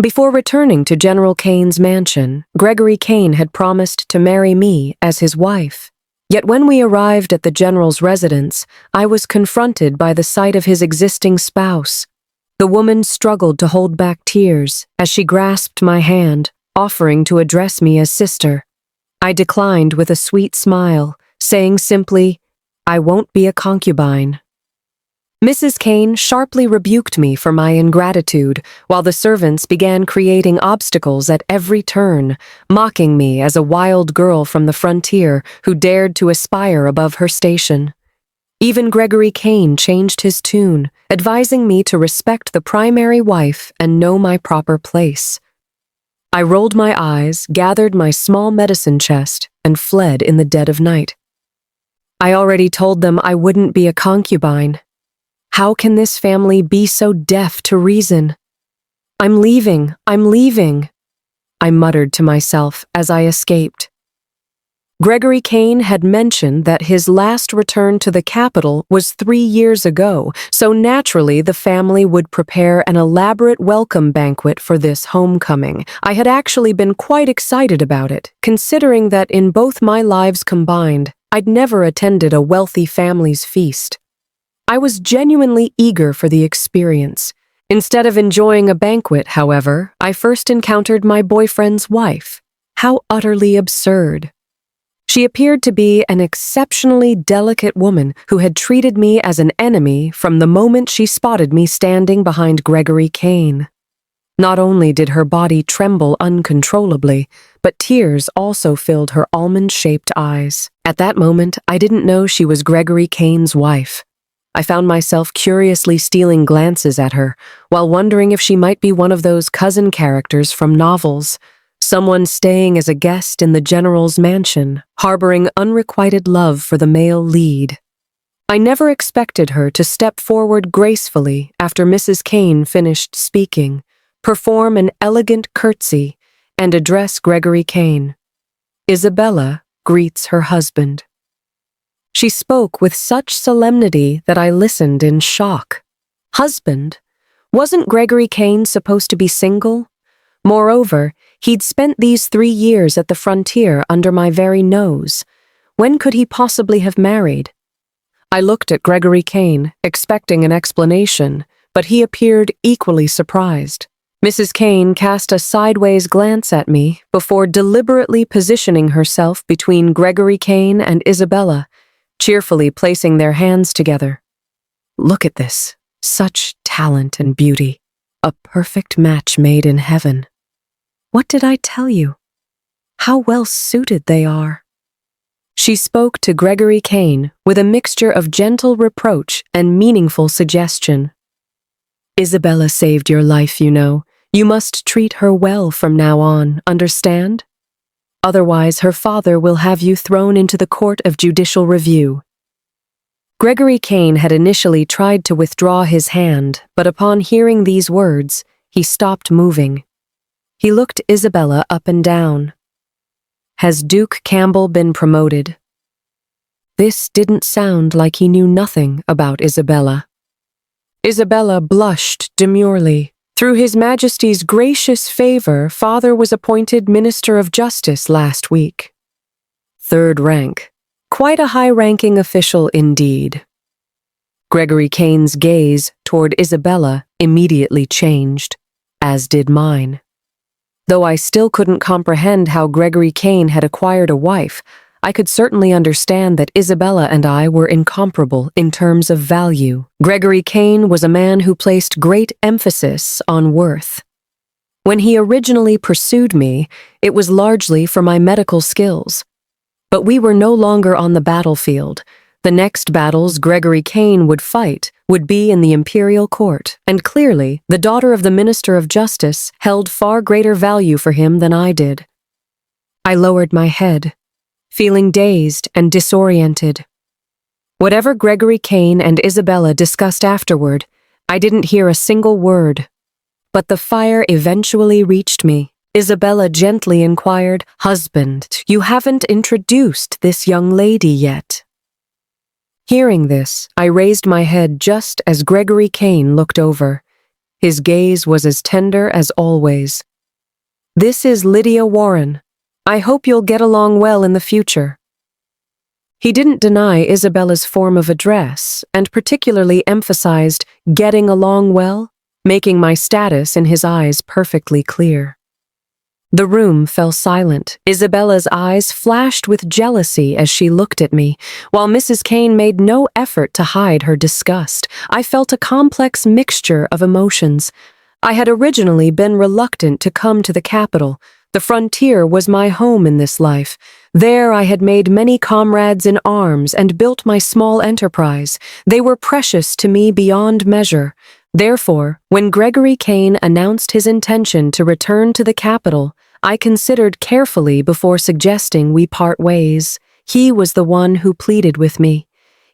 Before returning to General Kane's mansion, Gregory Kane had promised to marry me as his wife. Yet when we arrived at the general's residence, I was confronted by the sight of his existing spouse. The woman struggled to hold back tears as she grasped my hand, offering to address me as sister. I declined with a sweet smile, saying simply, "I won't be a concubine." Mrs. Kane sharply rebuked me for my ingratitude, while the servants began creating obstacles at every turn, mocking me as a wild girl from the frontier who dared to aspire above her station. Even Gregory Kane changed his tune, advising me to respect the primary wife and know my proper place. I rolled my eyes, gathered my small medicine chest, and fled in the dead of night. I already told them I wouldn't be a concubine. How can this family be so deaf to reason? I'm leaving, I muttered to myself as I escaped. Gregory Kane had mentioned that his last return to the capital was 3 years ago, so naturally the family would prepare an elaborate welcome banquet for this homecoming. I had actually been quite excited about it, considering that in both my lives combined, I'd never attended a wealthy family's feast. I was genuinely eager for the experience. Instead of enjoying a banquet, however, I first encountered my boyfriend's wife. How utterly absurd. She appeared to be an exceptionally delicate woman who had treated me as an enemy from the moment she spotted me standing behind Gregory Kane. Not only did her body tremble uncontrollably, but tears also filled her almond-shaped eyes. At that moment, I didn't know she was Gregory Kane's wife. I found myself curiously stealing glances at her, while wondering if she might be one of those cousin characters from novels, someone staying as a guest in the general's mansion, harboring unrequited love for the male lead. I never expected her to step forward gracefully after Mrs. Kane finished speaking, perform an elegant curtsy, and address Gregory Kane. Isabella greets her husband. She spoke with such solemnity that I listened in shock. Husband? Wasn't Gregory Kane supposed to be single? Moreover, he'd spent these 3 years at the frontier under my very nose. When could he possibly have married? I looked at Gregory Kane, expecting an explanation, but he appeared equally surprised. Mrs. Kane cast a sideways glance at me before deliberately positioning herself between Gregory Kane and Isabella, cheerfully placing their hands together. Look at this, such talent and beauty, a perfect match made in heaven. What did I tell you? How well suited they are. She spoke to Gregory Kane with a mixture of gentle reproach and meaningful suggestion. Isabella saved your life, you know. You must treat her well from now on, understand? Otherwise, her father will have you thrown into the court of judicial review. Gregory Kane had initially tried to withdraw his hand, but upon hearing these words, he stopped moving. He looked Isabella up and down. Has Duke Campbell been promoted? This didn't sound like he knew nothing about Isabella. Isabella blushed demurely. Through His Majesty's gracious favor, Father was appointed Minister of Justice last week. 3rd rank. Quite a high-ranking official indeed. Gregory Kane's gaze toward Isabella immediately changed, as did mine. Though I still couldn't comprehend how Gregory Kane had acquired a wife, I could certainly understand that Isabella and I were incomparable in terms of value. Gregory Kane was a man who placed great emphasis on worth. When he originally pursued me, it was largely for my medical skills. But we were no longer on the battlefield. The next battles Gregory Kane would fight would be in the imperial court, and clearly, the daughter of the Minister of Justice held far greater value for him than I did. I lowered my head, feeling dazed and disoriented. Whatever Gregory Kane and Isabella discussed afterward, I didn't hear a single word. But the fire eventually reached me. Isabella gently inquired, "Husband, you haven't introduced this young lady yet." Hearing this, I raised my head just as Gregory Kane looked over. His gaze was as tender as always. "This is Lydia Warren. I hope you'll get along well in the future." He didn't deny Isabella's form of address, and particularly emphasized getting along well, making my status in his eyes perfectly clear. The room fell silent. Isabella's eyes flashed with jealousy as she looked at me, while Mrs. Kane made no effort to hide her disgust. I felt a complex mixture of emotions. I had originally been reluctant to come to the capital. The frontier was my home in this life. There I had made many comrades in arms and built my small enterprise. They were precious to me beyond measure. Therefore, when Gregory Kane announced his intention to return to the capital, I considered carefully before suggesting we part ways. He was the one who pleaded with me.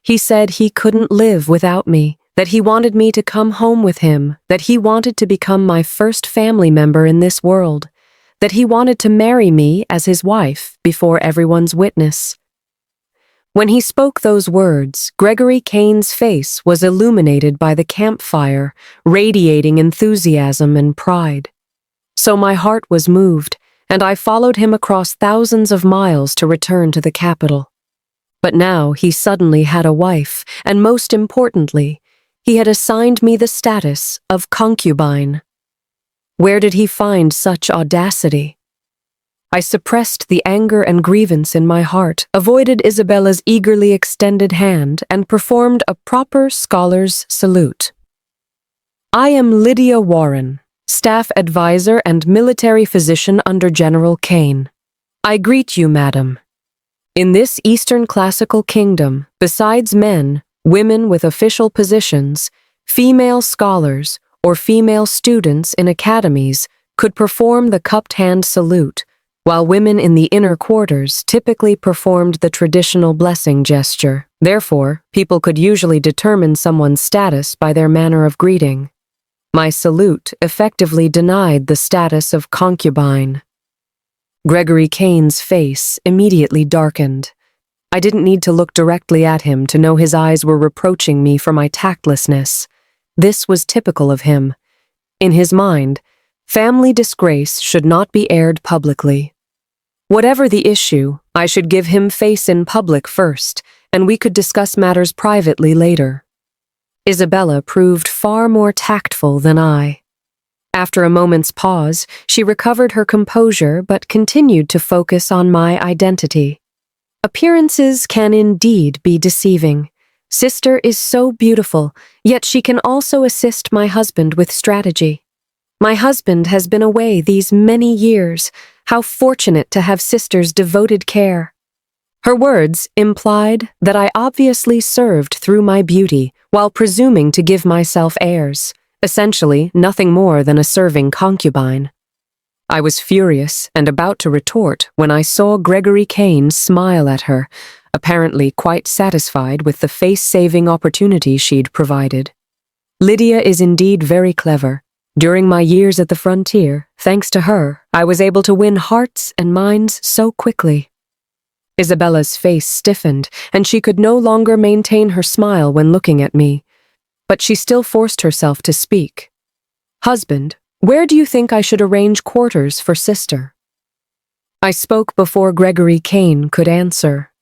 He said he couldn't live without me, that he wanted me to come home with him, that he wanted to become my first family member in this world, that he wanted to marry me as his wife before everyone's witness. When he spoke those words, Gregory Kane's face was illuminated by the campfire, radiating enthusiasm and pride. So my heart was moved, and I followed him across thousands of miles to return to the capital. But now he suddenly had a wife, and most importantly, he had assigned me the status of concubine. Where did he find such audacity? I suppressed the anger and grievance in my heart, avoided Isabella's eagerly extended hand, and performed a proper scholar's salute. "I am Lydia Warren, staff advisor and military physician under General Kane. I greet you, madam. In this Eastern classical kingdom, besides men, women with official positions, female scholars, or female students in academies could perform the cupped hand salute, while women in the inner quarters typically performed the traditional blessing gesture. Therefore, people could usually determine someone's status by their manner of greeting. My salute effectively denied the status of concubine. Gregory Kane's face immediately darkened. I didn't need to look directly at him to know his eyes were reproaching me for my tactlessness. This was typical of him. In his mind, family disgrace should not be aired publicly. Whatever the issue, I should give him face in public first, and we could discuss matters privately later. Isabella proved far more tactful than I. After a moment's pause, she recovered her composure but continued to focus on my identity. Appearances can indeed be deceiving. Sister is so beautiful, yet she can also assist my husband with strategy. My husband has been away these many years. How fortunate to have sister's devoted care. Her words implied that I obviously served through my beauty while presuming to give myself heirs, essentially nothing more than a serving concubine. I was furious and about to retort when I saw Gregory Kane smile at her, apparently quite satisfied with the face-saving opportunity she'd provided. Lydia is indeed very clever. During my years at the frontier, thanks to her, I was able to win hearts and minds so quickly. Isabella's face stiffened, and she could no longer maintain her smile when looking at me, but she still forced herself to speak. "Husband, where do you think I should arrange quarters for sister?" I spoke before Gregory Kane could answer.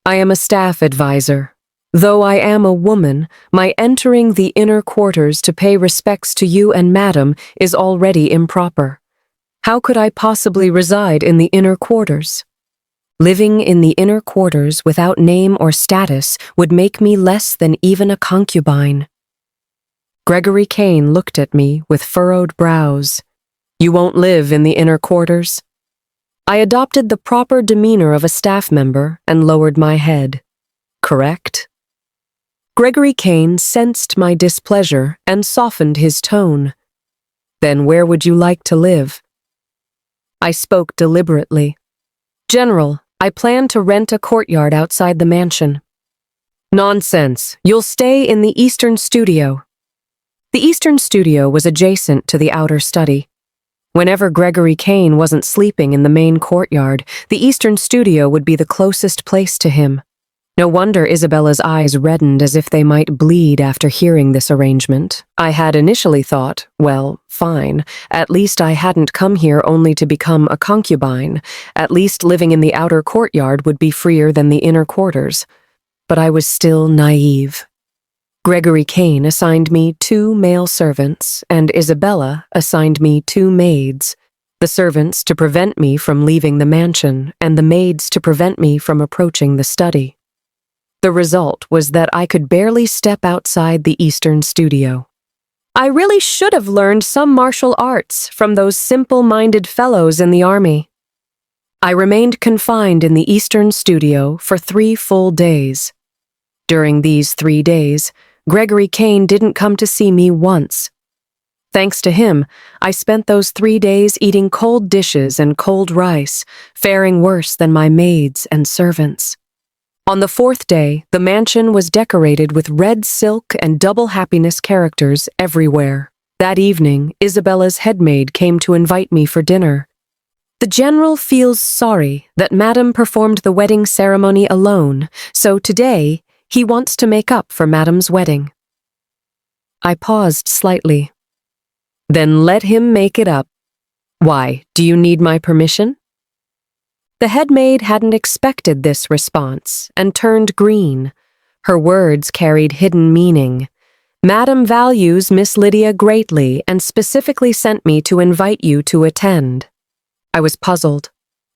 "I am a staff advisor. Though I am a woman, my entering the inner quarters to pay respects to you and madam is already improper. How could I possibly reside in the inner quarters? Living in the inner quarters without name or status would make me less than even a concubine." Gregory Kane looked at me with furrowed brows. "You won't live in the inner quarters?" I adopted the proper demeanor of a staff member and lowered my head. "Correct?" Gregory Kane sensed my displeasure and softened his tone. "Then where would you like to live?" I spoke deliberately. "General, I plan to rent a courtyard outside the mansion." "Nonsense. You'll stay in the Eastern Studio." The Eastern Studio was adjacent to the outer study. Whenever Gregory Kane wasn't sleeping in the main courtyard, the Eastern Studio would be the closest place to him. No wonder Isabella's eyes reddened as if they might bleed after hearing this arrangement. I had initially thought, well, fine. At least I hadn't come here only to become a concubine. At least living in the outer courtyard would be freer than the inner quarters. But I was still naive. Gregory Kane assigned me 2 male servants, and Isabella assigned me 2 maids. The servants to prevent me from leaving the mansion, and the maids to prevent me from approaching the study. The result was that I could barely step outside the Eastern studio. I really should have learned some martial arts from those simple-minded fellows in the army. I remained confined in the Eastern studio for 3 full days. During these 3 days, Gregory Kane didn't come to see me once. Thanks to him, I spent those 3 days eating cold dishes and cold rice, faring worse than my maids and servants. On the 4th day, the mansion was decorated with red silk and double happiness characters everywhere. That evening, Isabella's headmaid came to invite me for dinner. The general feels sorry that Madame performed the wedding ceremony alone, so today he wants to make up for Madame's wedding. I paused slightly. Then let him make it up. Why, do you need my permission? The headmaid hadn't expected this response and turned green. Her words carried hidden meaning. Madame values Miss Lydia greatly and specifically sent me to invite you to attend. I was puzzled.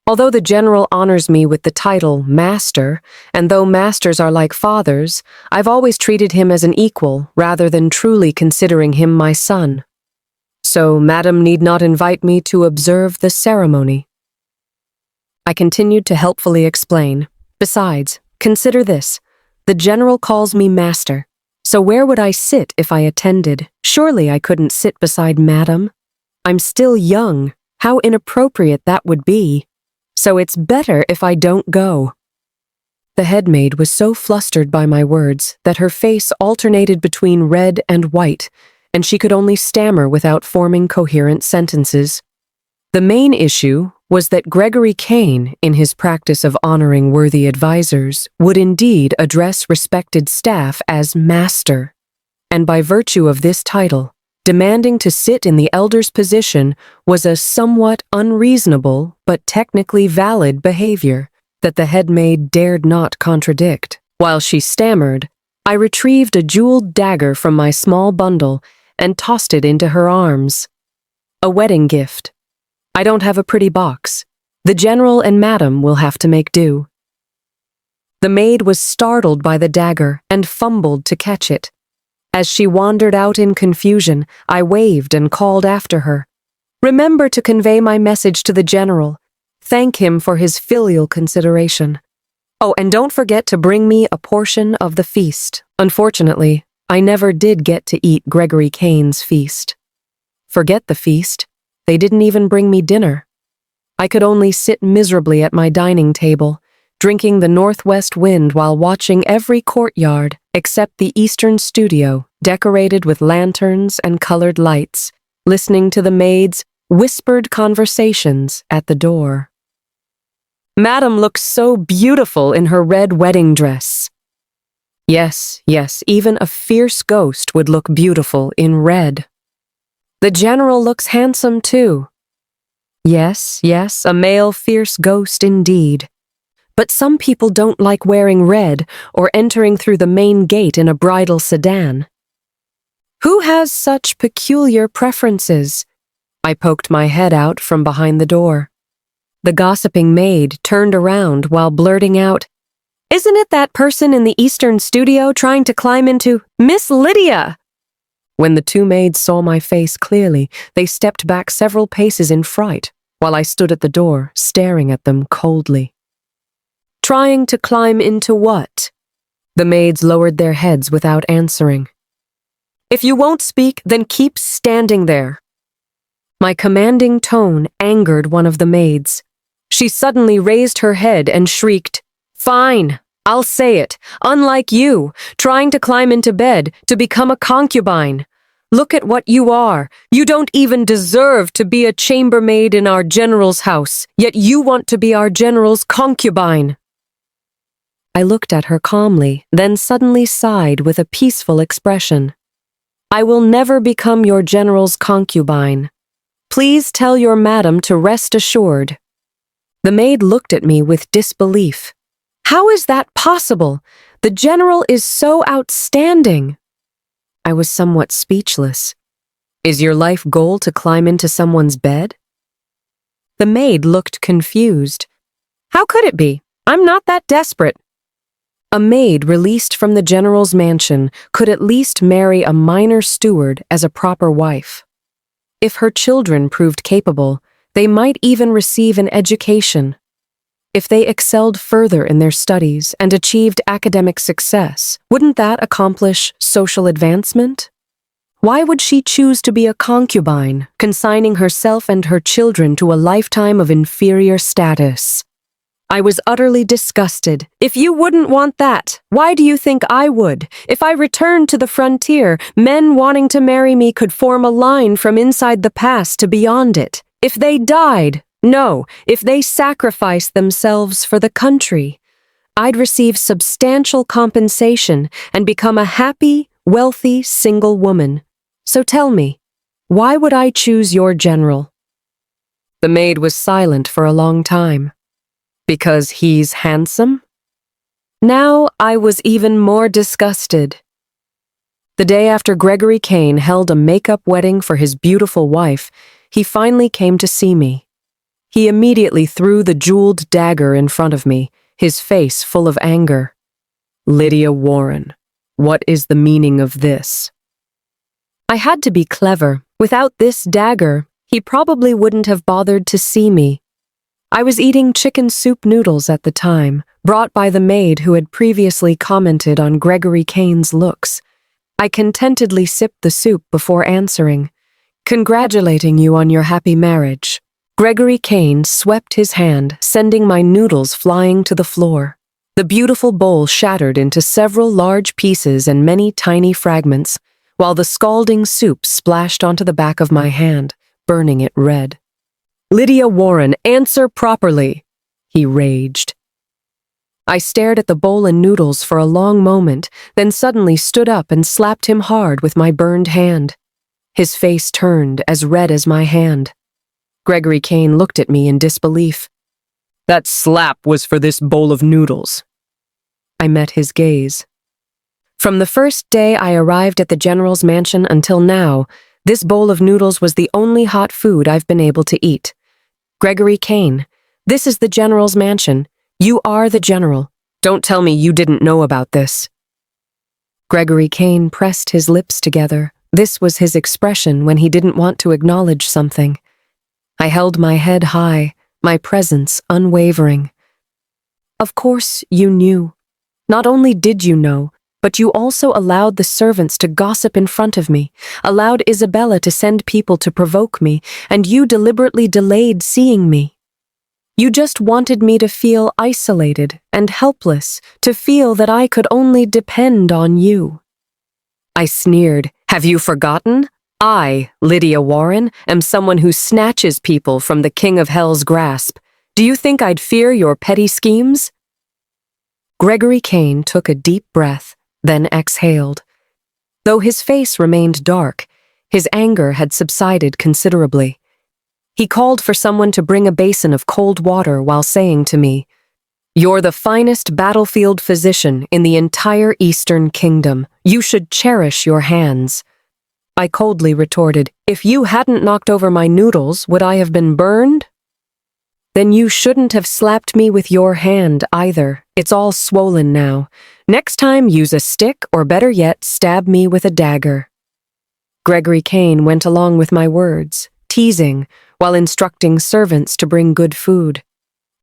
Although the general honors me with the title Master, and though masters are like fathers, I've always treated him as an equal rather than truly considering him my son. So Madame need not invite me to observe the ceremony. I continued to helpfully explain. Besides, consider this. The general calls me master. So where would I sit if I attended? Surely I couldn't sit beside Madame. I'm still young. How inappropriate that would be. So it's better if I don't go. The headmaid was so flustered by my words that her face alternated between red and white, and she could only stammer without forming coherent sentences. The main issue was that Gregory Kane, in his practice of honoring worthy advisors, would indeed address respected staff as master, and by virtue of this title, demanding to sit in the elder's position was a somewhat unreasonable but technically valid behavior that the headmaid dared not contradict. While she stammered, I retrieved a jeweled dagger from my small bundle and tossed it into her arms. A wedding gift. I don't have a pretty box. The general and Madame will have to make do. The maid was startled by the dagger and fumbled to catch it. As she wandered out in confusion, I waved and called after her. Remember to convey my message to the general. Thank him for his filial consideration. Oh, and don't forget to bring me a portion of the feast. Unfortunately, I never did get to eat Gregory Kane's feast. Forget the feast. They didn't even bring me dinner. I could only sit miserably at my dining table, drinking the northwest wind while watching every courtyard except the eastern studio, decorated with lanterns and colored lights, listening to the maids' whispered conversations at the door. Madame looked so beautiful in her red wedding dress. Yes, even a fierce ghost would look beautiful in red. The general looks handsome too. Yes, a male fierce ghost indeed. But some people don't like wearing red or entering through the main gate in a bridal sedan. Who has such peculiar preferences? I poked my head out from behind the door. The gossiping maid turned around while blurting out, "Isn't it that person in the eastern studio trying to climb into Miss Lydia?" When the 2 maids saw my face clearly, they stepped back several paces in fright, while I stood at the door, staring at them coldly. Trying to climb into what? The maids lowered their heads without answering. If you won't speak, then keep standing there. My commanding tone angered one of the maids. She suddenly raised her head and shrieked, "Fine, I'll say it. Unlike you, trying to climb into bed to become a concubine. Look at what you are. You don't even deserve to be a chambermaid in our general's house, yet you want to be our general's concubine." I looked at her calmly, then suddenly sighed with a peaceful expression. I will never become your general's concubine. Please tell your madam to rest assured. The maid looked at me with disbelief. How is that possible? The general is so outstanding. I was somewhat speechless. Is your life goal to climb into someone's bed? The maid looked confused. How could it be? I'm not that desperate. A maid released from the general's mansion could at least marry a minor steward as a proper wife. If her children proved capable, they might even receive an education. If they excelled further in their studies and achieved academic success, wouldn't that accomplish social advancement? Why would she choose to be a concubine, consigning herself and her children to a lifetime of inferior status? I was utterly disgusted. If you wouldn't want that, why do you think I would? If I returned to the frontier, men wanting to marry me could form a line from inside the pass to beyond it. If they died, no, if they sacrificed themselves for the country, I'd receive substantial compensation and become a happy, wealthy, single woman. So tell me, why would I choose your general? The maid was silent for a long time. Because he's handsome? Now I was even more disgusted. The day after Gregory Kane held a make-up wedding for his beautiful wife, he finally came to see me. He immediately threw the jeweled dagger in front of me, his face full of anger. Lydia Warren, what is the meaning of this? I had to be clever. Without this dagger, he probably wouldn't have bothered to see me. I was eating chicken soup noodles at the time, brought by the maid who had previously commented on Gregory Kane's looks. I contentedly sipped the soup before answering, congratulating you on your happy marriage. Gregory Kane swept his hand, sending my noodles flying to the floor. The beautiful bowl shattered into several large pieces and many tiny fragments, while the scalding soup splashed onto the back of my hand, burning it red. Lydia Warren, answer properly, he raged. I stared at the bowl and noodles for a long moment, then suddenly stood up and slapped him hard with my burned hand. His face turned as red as my hand. Gregory Kane looked at me in disbelief. That slap was for this bowl of noodles. I met his gaze. From the first day I arrived at the general's mansion until now, this bowl of noodles was the only hot food I've been able to eat. Gregory Kane, this is the general's mansion. You are the general. Don't tell me you didn't know about this. Gregory Kane pressed his lips together. This was his expression when he didn't want to acknowledge something. I held my head high, my presence unwavering. Of course you knew. Not only did you know, but you also allowed the servants to gossip in front of me, allowed Isabella to send people to provoke me, and you deliberately delayed seeing me. You just wanted me to feel isolated and helpless, to feel that I could only depend on you. I sneered. Have you forgotten? I, Lydia Warren, am someone who snatches people from the king of hell's grasp. Do you think I'd fear your petty schemes? Gregory Kane took a deep breath, then exhaled. Though his face remained dark, his anger had subsided considerably. He called for someone to bring a basin of cold water while saying to me, "You're the finest battlefield physician in the entire Eastern Kingdom. You should cherish your hands." I coldly retorted, "If you hadn't knocked over my noodles, would I have been burned?" "Then you shouldn't have slapped me with your hand either. It's all swollen now. Next time, use a stick, or better yet, stab me with a dagger." Gregory Kane went along with my words, teasing, while instructing servants to bring good food.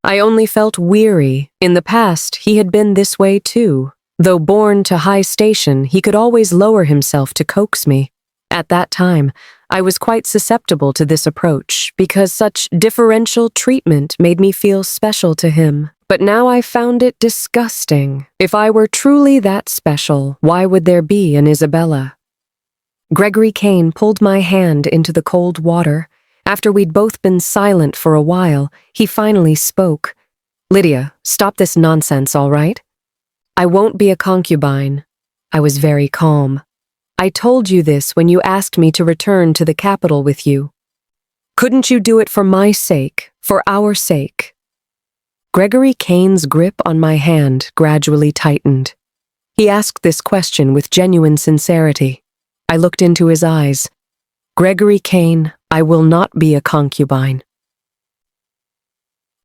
I only felt weary. In the past, he had been this way too. Though born to high station, he could always lower himself to coax me. At that time, I was quite susceptible to this approach, because such differential treatment made me feel special to him. But now I found it disgusting. If I were truly that special, why would there be an Isabella? Gregory Kane pulled my hand into the cold water. After we'd both been silent for a while, he finally spoke. "Lydia, stop this nonsense, all right?" I won't be a concubine. I was very calm. I told you this when you asked me to return to the capital with you. Couldn't you do it for my sake, for our sake? Gregory Kane's grip on my hand gradually tightened. He asked this question with genuine sincerity. I looked into his eyes. Gregory Kane, I will not be a concubine.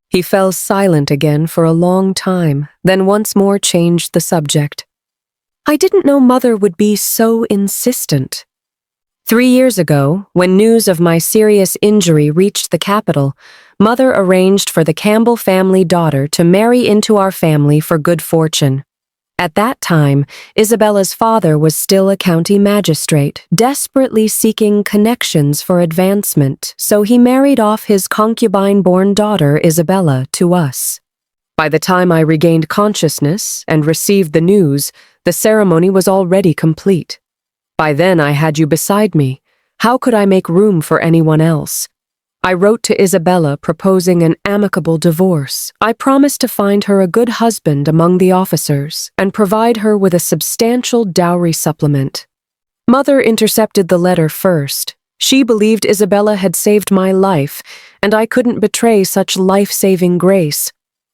He fell silent again for a long time, then once more changed the subject. I didn't know Mother would be so insistent. 3 years ago, when news of my serious injury reached the capital, Mother arranged for the Campbell family daughter to marry into our family for good fortune. At that time, Isabella's father was still a county magistrate, desperately seeking connections for advancement, so he married off his concubine-born daughter, Isabella, to us. By the time I regained consciousness and received the news, the ceremony was already complete. By then I had you beside me. How could I make room for anyone else? I wrote to Isabella proposing an amicable divorce. I promised to find her a good husband among the officers and provide her with a substantial dowry supplement. Mother intercepted the letter first. She believed Isabella had saved my life, and I couldn't betray such life-saving grace.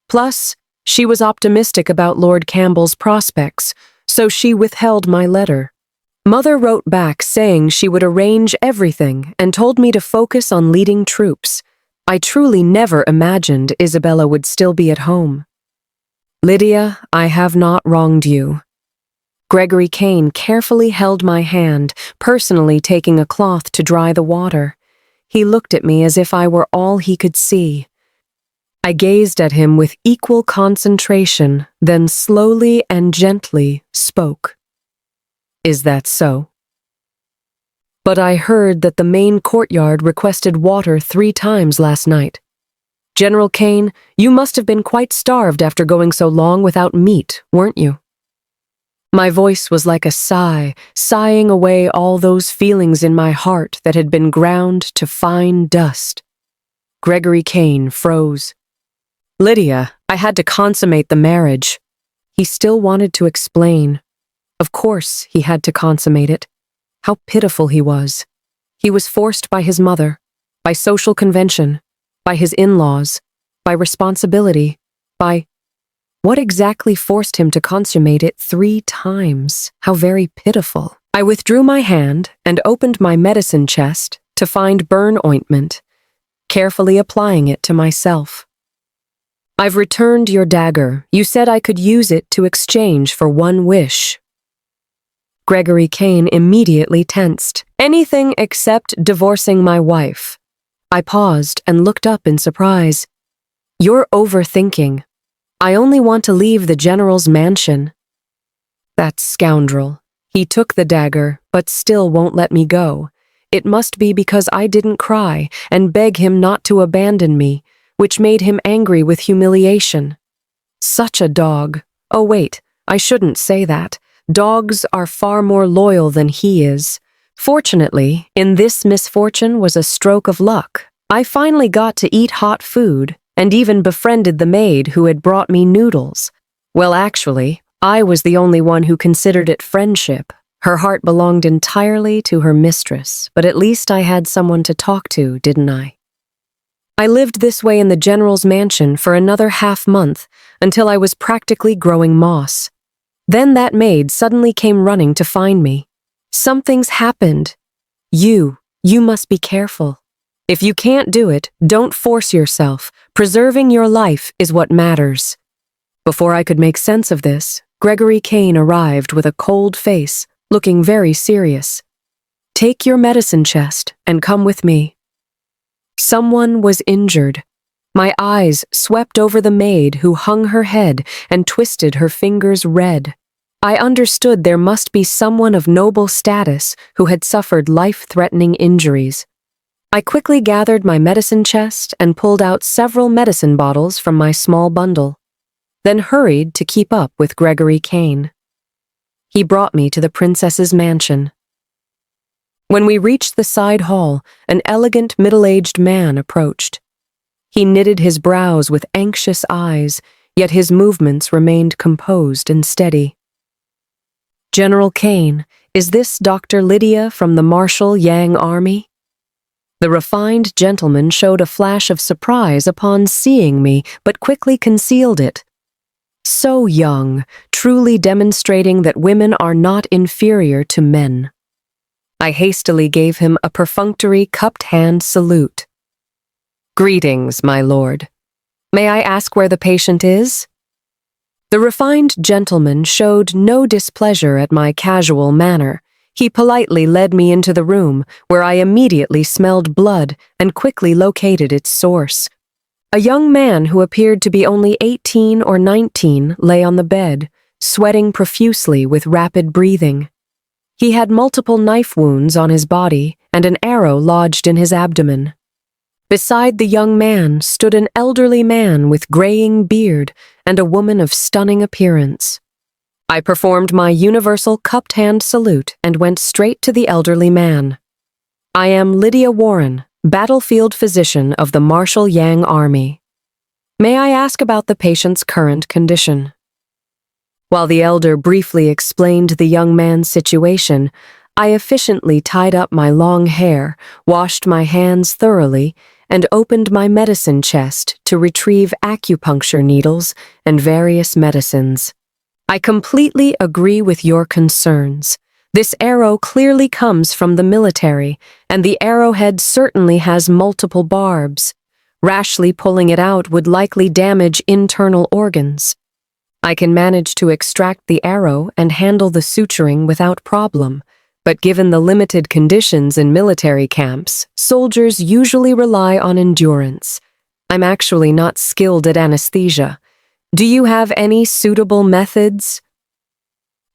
Plus, she was optimistic about Lord Campbell's prospects, so she withheld my letter. Mother wrote back saying she would arrange everything and told me to focus on leading troops. I truly never imagined Isabella would still be at home. Lydia, I have not wronged you. Gregory Kane carefully held my hand, personally taking a cloth to dry the water. He looked at me as if I were all he could see. I gazed at him with equal concentration, then slowly and gently spoke. Is that so? But I heard that the main courtyard requested water 3 times last night. General Kane, you must have been quite starved after going so long without meat, weren't you? My voice was like a sigh, sighing away all those feelings in my heart that had been ground to fine dust. Gregory Kane froze. Lydia, I had to consummate the marriage. He still wanted to explain. Of course, he had to consummate it. How pitiful he was. He was forced by his mother, by social convention, by his in-laws, by responsibility, by... What exactly forced him to consummate it 3 times? How very pitiful. I withdrew my hand and opened my medicine chest to find burn ointment, carefully applying it to myself. I've returned your dagger. You said I could use it to exchange for 1 wish. Gregory Kane immediately tensed. Anything except divorcing my wife. I paused and looked up in surprise. You're overthinking. I only want to leave the general's mansion. That scoundrel. He took the dagger, but still won't let me go. It must be because I didn't cry and beg him not to abandon me, which made him angry with humiliation. Such a dog. Oh wait, I shouldn't say that. Dogs are far more loyal than he is. Fortunately, in this misfortune was a stroke of luck. I finally got to eat hot food, and even befriended the maid who had brought me noodles. Well, actually, I was the only one who considered it friendship. Her heart belonged entirely to her mistress, but at least I had someone to talk to, didn't I? I lived this way in the general's mansion for another half-month, until I was practically growing moss. Then that maid suddenly came running to find me. Something's happened. You must be careful. If you can't do it, don't force yourself. Preserving your life is what matters. Before I could make sense of this, Gregory Kane arrived with a cold face, looking very serious. Take your medicine chest and come with me. Someone was injured. My eyes swept over the maid who hung her head and twisted her fingers red. I understood there must be someone of noble status who had suffered life-threatening injuries. I quickly gathered my medicine chest and pulled out several medicine bottles from my small bundle, then hurried to keep up with Gregory Kane. He brought me to the princess's mansion. When we reached the side hall, an elegant middle-aged man approached. He knitted his brows with anxious eyes, yet his movements remained composed and steady. "General Kane, is this Dr. Lydia from the Marshal Yang Army?" The refined gentleman showed a flash of surprise upon seeing me, but quickly concealed it. So young, truly demonstrating that women are not inferior to men. I hastily gave him a perfunctory cupped hand salute. "Greetings, my lord. May I ask where the patient is?" The refined gentleman showed no displeasure at my casual manner. He politely led me into the room, where I immediately smelled blood and quickly located its source. A young man who appeared to be only 18 or 19 lay on the bed, sweating profusely with rapid breathing. He had multiple knife wounds on his body and an arrow lodged in his abdomen. Beside the young man stood an elderly man with graying beard and a woman of stunning appearance. I performed my universal cupped hand salute and went straight to the elderly man. "I am Lydia Warren, battlefield physician of the Marshal Yang Army. May I ask about the patient's current condition?" While the elder briefly explained the young man's situation, I efficiently tied up my long hair, washed my hands thoroughly, and opened my medicine chest to retrieve acupuncture needles and various medicines. "I completely agree with your concerns. This arrow clearly comes from the military, and the arrowhead certainly has multiple barbs. Rashly pulling it out would likely damage internal organs. I can manage to extract the arrow and handle the suturing without problem. But given the limited conditions in military camps, soldiers usually rely on endurance. I'm actually not skilled at anesthesia. Do you have any suitable methods?"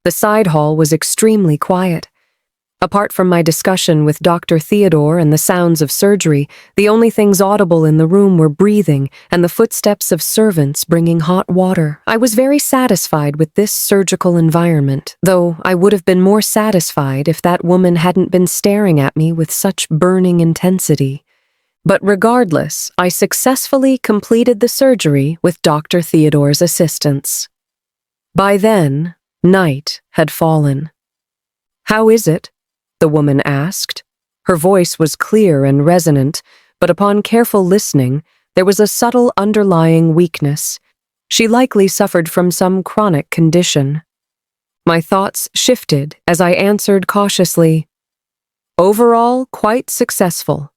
The side hall was extremely quiet. Apart from my discussion with Dr. Theodore and the sounds of surgery, the only things audible in the room were breathing and the footsteps of servants bringing hot water. I was very satisfied with this surgical environment, though I would have been more satisfied if that woman hadn't been staring at me with such burning intensity. But regardless, I successfully completed the surgery with Dr. Theodore's assistance. By then, night had fallen. "How is it?" the woman asked. Her voice was clear and resonant, but upon careful listening, there was a subtle underlying weakness. She likely suffered from some chronic condition. My thoughts shifted as I answered cautiously, "Overall, quite successful.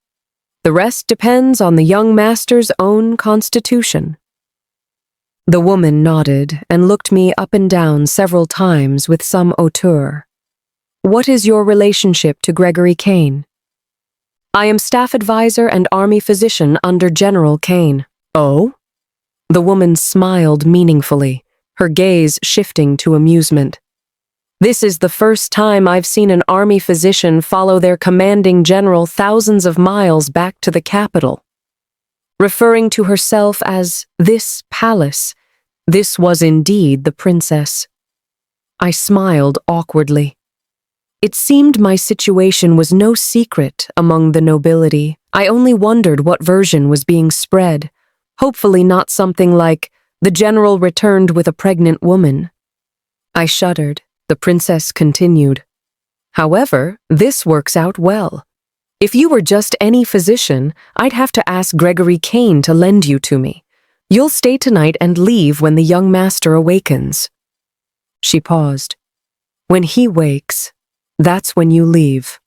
The rest depends on the young master's own constitution." The woman nodded and looked me up and down several times with some hauteur. "What is your relationship to Gregory Kane?" "I am staff advisor and army physician under General Kane." "Oh?" The woman smiled meaningfully, her gaze shifting to amusement. "This is the first time I've seen an army physician follow their commanding general thousands of miles back to the capital." Referring to herself as this palace, this was indeed the princess. I smiled awkwardly. It seemed my situation was no secret among the nobility. I only wondered what version was being spread. Hopefully not something like, "The general returned with a pregnant woman." I shuddered. The princess continued, "However, this works out well. If you were just any physician, I'd have to ask Gregory Kane to lend you to me. You'll stay tonight and leave when the young master awakens." She paused. "When he wakes, that's when you leave."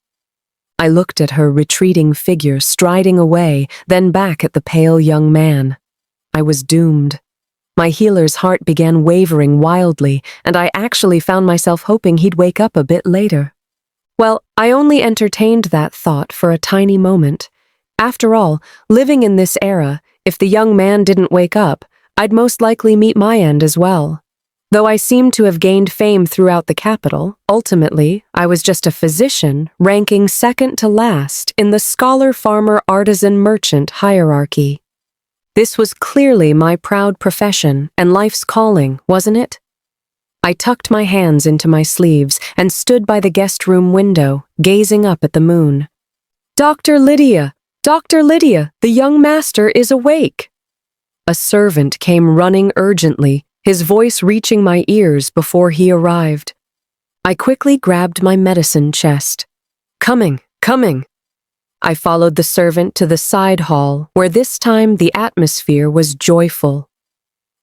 I looked at her retreating figure striding away, then back at the pale young man. I was doomed. My healer's heart began wavering wildly, and I actually found myself hoping he'd wake up a bit later. Well, I only entertained that thought for a tiny moment. After all, living in this era, if the young man didn't wake up, I'd most likely meet my end as well. Though I seemed to have gained fame throughout the capital, ultimately, I was just a physician, ranking second to last in the scholar-farmer-artisan-merchant hierarchy. This was clearly my proud profession and life's calling, wasn't it? I tucked my hands into my sleeves and stood by the guest room window, gazing up at the moon. "Dr. Lydia! Dr. Lydia! The young master is awake!" A servant came running urgently, his voice reaching my ears before he arrived. I quickly grabbed my medicine chest. Coming, coming. I followed the servant to the side hall, where this time the atmosphere was joyful.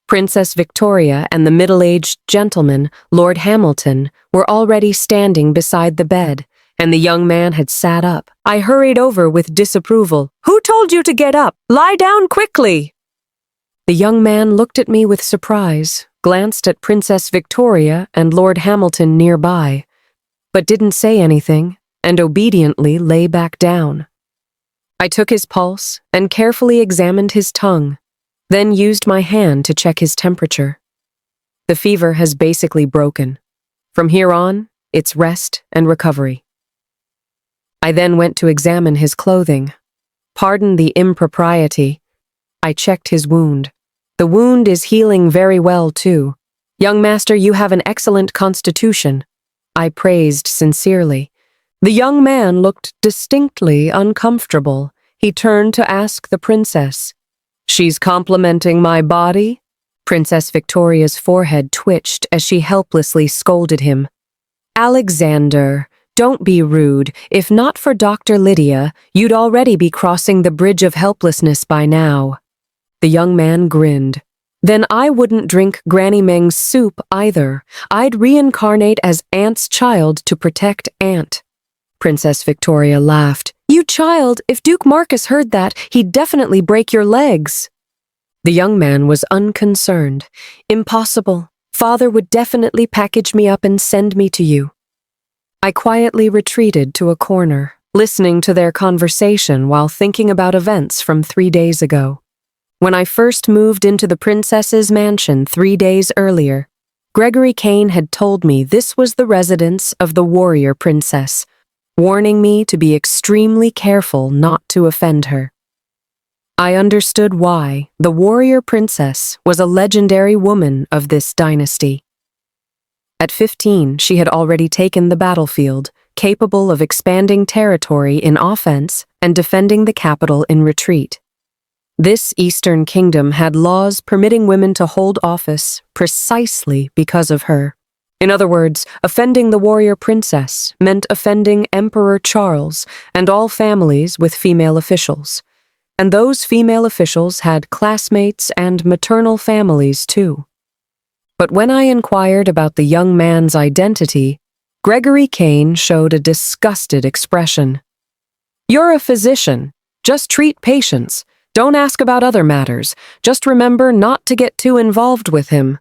Princess Victoria and the middle-aged gentleman, Lord Hamilton, were already standing beside the bed, and the young man had sat up. I hurried over with disapproval. "Who told you to get up? Lie down quickly!" The young man looked at me with surprise, glanced at Princess Victoria and Lord Hamilton nearby, but didn't say anything, and obediently lay back down. I took his pulse and carefully examined his tongue, then used my hand to check his temperature. The fever has basically broken. From here on, it's rest and recovery. I then went to examine his clothing. Pardon the impropriety. I checked his wound. The wound is healing very well, too. Young master, you have an excellent constitution. I praised sincerely. The young man looked distinctly uncomfortable. He turned to ask the princess, "She's complimenting my body?" Princess Victoria's forehead twitched as she helplessly scolded him. "Alexander, don't be rude. If not for Dr. Lydia, you'd already be crossing the bridge of helplessness by now." The young man grinned. "Then I wouldn't drink Granny Meng's soup either. I'd reincarnate as Aunt's child to protect Aunt." Princess Victoria laughed. "You child, if Duke Marcus heard that, he'd definitely break your legs." The young man was unconcerned. "Impossible. Father would definitely package me up and send me to you." I quietly retreated to a corner, listening to their conversation while thinking about events from 3 days ago. When I first moved into the princess's mansion 3 days earlier, Gregory Kane had told me this was the residence of the warrior princess, warning me to be extremely careful not to offend her. I understood why the warrior princess was a legendary woman of this dynasty. At 15, she had already taken the battlefield, capable of expanding territory in offense and defending the capital in retreat. This Eastern Kingdom had laws permitting women to hold office precisely because of her. In other words, offending the warrior princess meant offending Emperor Charles and all families with female officials. And those female officials had classmates and maternal families too. But when I inquired about the young man's identity, Gregory Kane showed a disgusted expression. "You're a physician. Just treat patients. Don't ask about other matters. Just remember not to get too involved with him.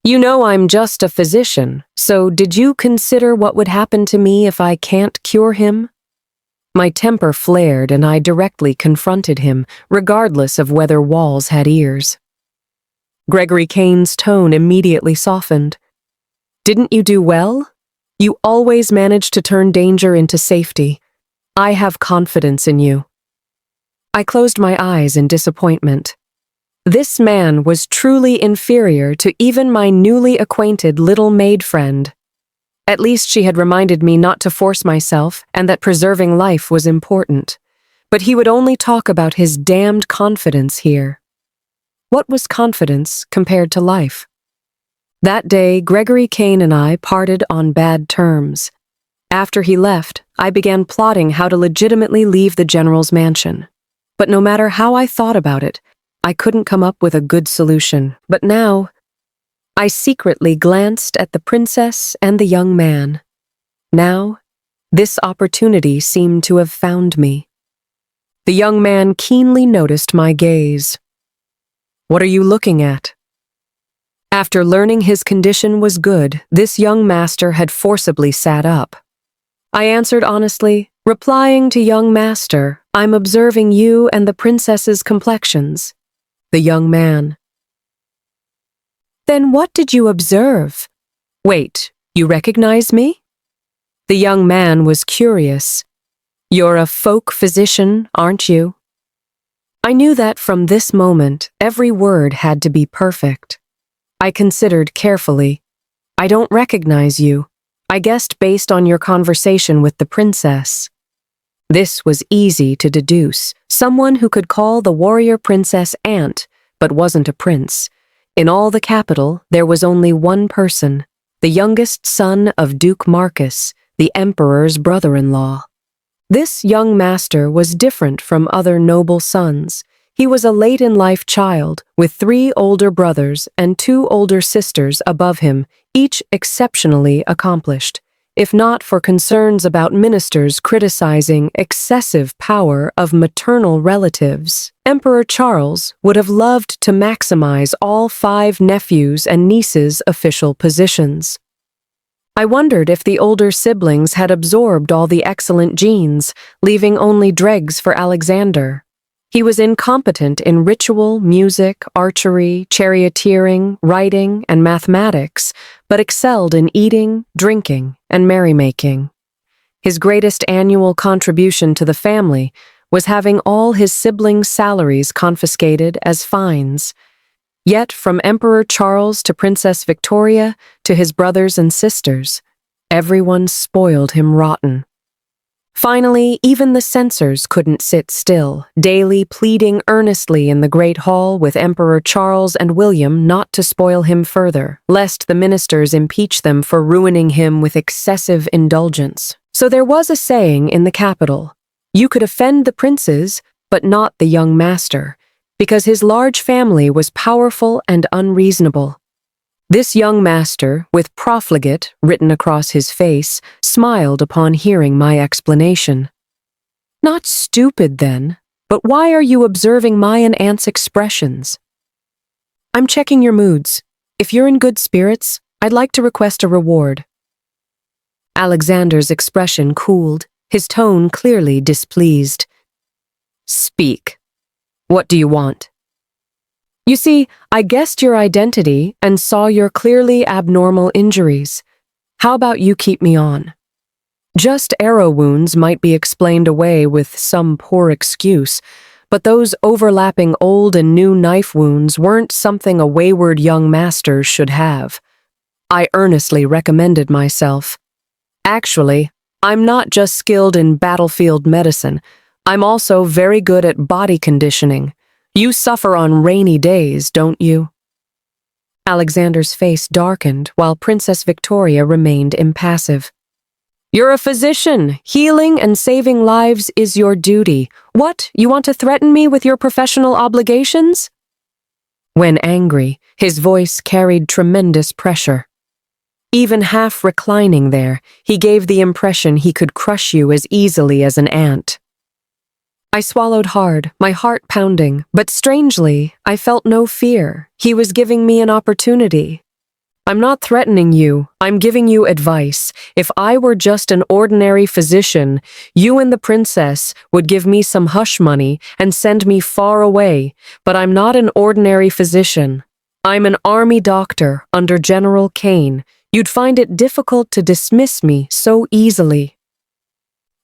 You know I'm just a physician, so did you consider what would happen to me if I can't cure him?" My temper flared and I directly confronted him, regardless of whether walls had ears. Gregory Kane's tone immediately softened. "Didn't you do well? You always manage to turn danger into safety. I have confidence in you." I closed my eyes in disappointment. This man was truly inferior to even my newly acquainted little maid friend. At least she had reminded me not to force myself and that preserving life was important. But he would only talk about his damned confidence here. What was confidence compared to life? That day, Gregory Kane and I parted on bad terms. After he left, I began plotting how to legitimately leave the general's mansion. But no matter how I thought about it, I couldn't come up with a good solution. But now, I secretly glanced at the princess and the young man. Now, this opportunity seemed to have found me. The young man keenly noticed my gaze. "What are you looking at?" After learning his condition was good, this young master had forcibly sat up. I answered honestly, replying to young master, "I'm observing you and the princess's complexions." The young man. "Then what did you observe?" "Wait, you recognize me?" The young man was curious. "You're a folk physician, aren't you?" I knew that from this moment, every word had to be perfect. I considered carefully. "I don't recognize you. I guessed based on your conversation with the princess." This was easy to deduce. Someone who could call the warrior princess aunt but wasn't a prince. In all the capital, there was only one person, the youngest son of Duke Marcus, the emperor's brother-in-law. This young master was different from other noble sons. He was a late-in-life child with 3 older brothers and 2 older sisters above him, each exceptionally accomplished. If not for concerns about ministers criticizing excessive power of maternal relatives, Emperor Charles would have loved to maximize all 5 nephews and nieces' official positions. I wondered if the older siblings had absorbed all the excellent genes, leaving only dregs for Alexander. He was incompetent in ritual, music, archery, charioteering, writing, and mathematics, but excelled in eating, drinking, and merrymaking. His greatest annual contribution to the family was having all his siblings' salaries confiscated as fines. Yet, from Emperor Charles to Princess Victoria to his brothers and sisters, everyone spoiled him rotten. Finally, even the censors couldn't sit still, daily pleading earnestly in the Great Hall with Emperor Charles and William not to spoil him further, lest the ministers impeach them for ruining him with excessive indulgence. So there was a saying in the capital, "You could offend the princes, but not the young master," because his large family was powerful and unreasonable. This young master, with profligate written across his face, smiled upon hearing my explanation. "Not stupid, then, but why are you observing my and Aunt's expressions?" "I'm checking your moods. If you're in good spirits, I'd like to request a reward." Alexander's expression cooled, his tone clearly displeased. "Speak. What do you want?" "You see, I guessed your identity and saw your clearly abnormal injuries. How about you keep me on? Just arrow wounds might be explained away with some poor excuse, but those overlapping old and new knife wounds weren't something a wayward young master should have. I earnestly recommended myself. Actually, I'm not just skilled in battlefield medicine, I'm also very good at body conditioning. You suffer on rainy days, don't you?" Alexander's face darkened while Princess Victoria remained impassive. "You're a physician. Healing and saving lives is your duty. What, you want to threaten me with your professional obligations?" When angry, his voice carried tremendous pressure. Even half reclining there, he gave the impression he could crush you as easily as an ant. I swallowed hard, my heart pounding, but strangely, I felt no fear. He was giving me an opportunity. "I'm not threatening you, I'm giving you advice. If I were just an ordinary physician, you and the princess would give me some hush money and send me far away, but I'm not an ordinary physician. I'm an army doctor under General Kane. You'd find it difficult to dismiss me so easily.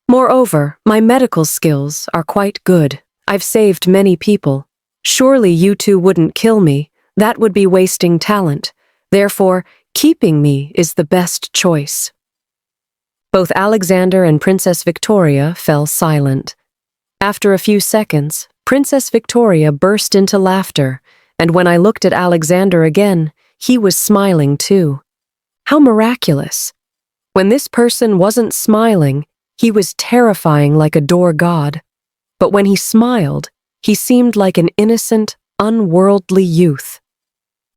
Moreover, my medical skills are quite good. I've saved many people. Surely you two wouldn't kill me. That would be wasting talent. Therefore, keeping me is the best choice." Both Alexander and Princess Victoria fell silent. After a few seconds, Princess Victoria burst into laughter, and when I looked at Alexander again, he was smiling too. How miraculous! When this person wasn't smiling, he was terrifying like a door god. But when he smiled, he seemed like an innocent, unworldly youth.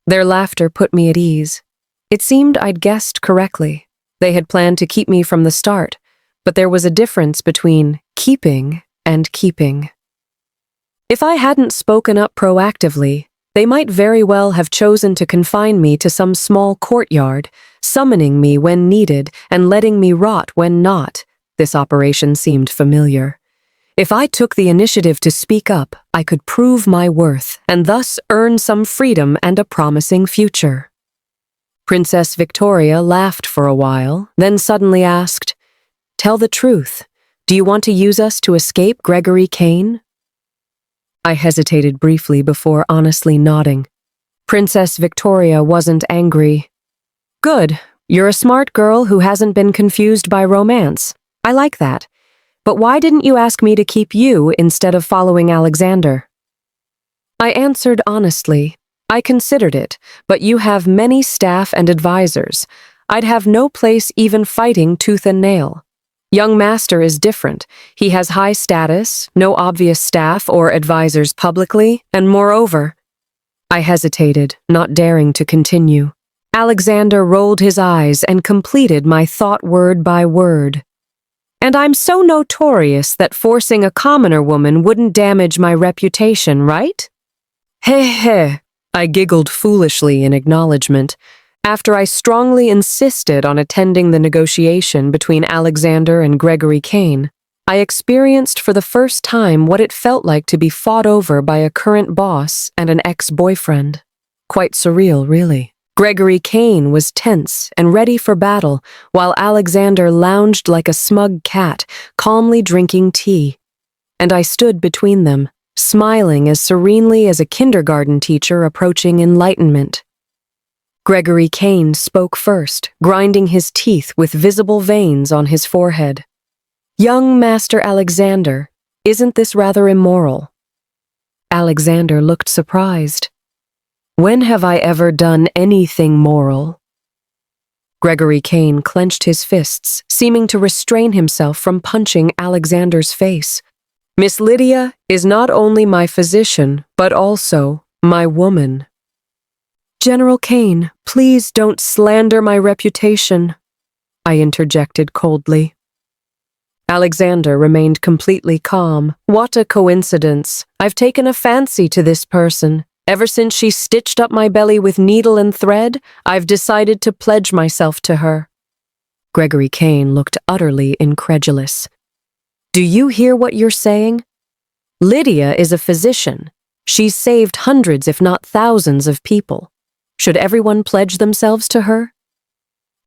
Their laughter put me at ease. It seemed I'd guessed correctly. They had planned to keep me from the start, but there was a difference between keeping and keeping. If I hadn't spoken up proactively, they might very well have chosen to confine me to some small courtyard, summoning me when needed and letting me rot when not. This operation seemed familiar. If I took the initiative to speak up, I could prove my worth and thus earn some freedom and a promising future. Princess Victoria laughed for a while, then suddenly asked, "Tell the truth. Do you want to use us to escape Gregory Kane?" I hesitated briefly before honestly nodding. Princess Victoria wasn't angry. "Good. You're a smart girl who hasn't been confused by romance. I like that. But why didn't you ask me to keep you instead of following Alexander?" I answered honestly. I considered it, but you have many staff and advisors. I'd have no place even fighting tooth and nail. Young Master is different. He has high status, no obvious staff or advisors publicly, and moreover, I hesitated, not daring to continue. Alexander rolled his eyes and completed my thought word by word. And I'm so notorious that forcing a commoner woman wouldn't damage my reputation, right? Heh heh, I giggled foolishly in acknowledgement, after I strongly insisted on attending the negotiation between Alexander and Gregory Kane. I experienced for the first time what it felt like to be fought over by a current boss and an ex-boyfriend. Quite surreal, really. Gregory Kane was tense and ready for battle, while Alexander lounged like a smug cat, calmly drinking tea. And I stood between them, smiling as serenely as a kindergarten teacher approaching enlightenment. Gregory Kane spoke first, grinding his teeth with visible veins on his forehead. Young Master Alexander, isn't this rather immoral? Alexander looked surprised. When have I ever done anything moral? Gregory Kane clenched his fists, seeming to restrain himself from punching Alexander's face. Miss Lydia is not only my physician, but also my woman. General Kane, please don't slander my reputation, I interjected coldly. Alexander remained completely calm. What a coincidence. I've taken a fancy to this person. Ever since she stitched up my belly with needle and thread, I've decided to pledge myself to her. Gregory Kane looked utterly incredulous. Do you hear what you're saying? Lydia is a physician. She's saved hundreds, if not thousands, of people. Should everyone pledge themselves to her?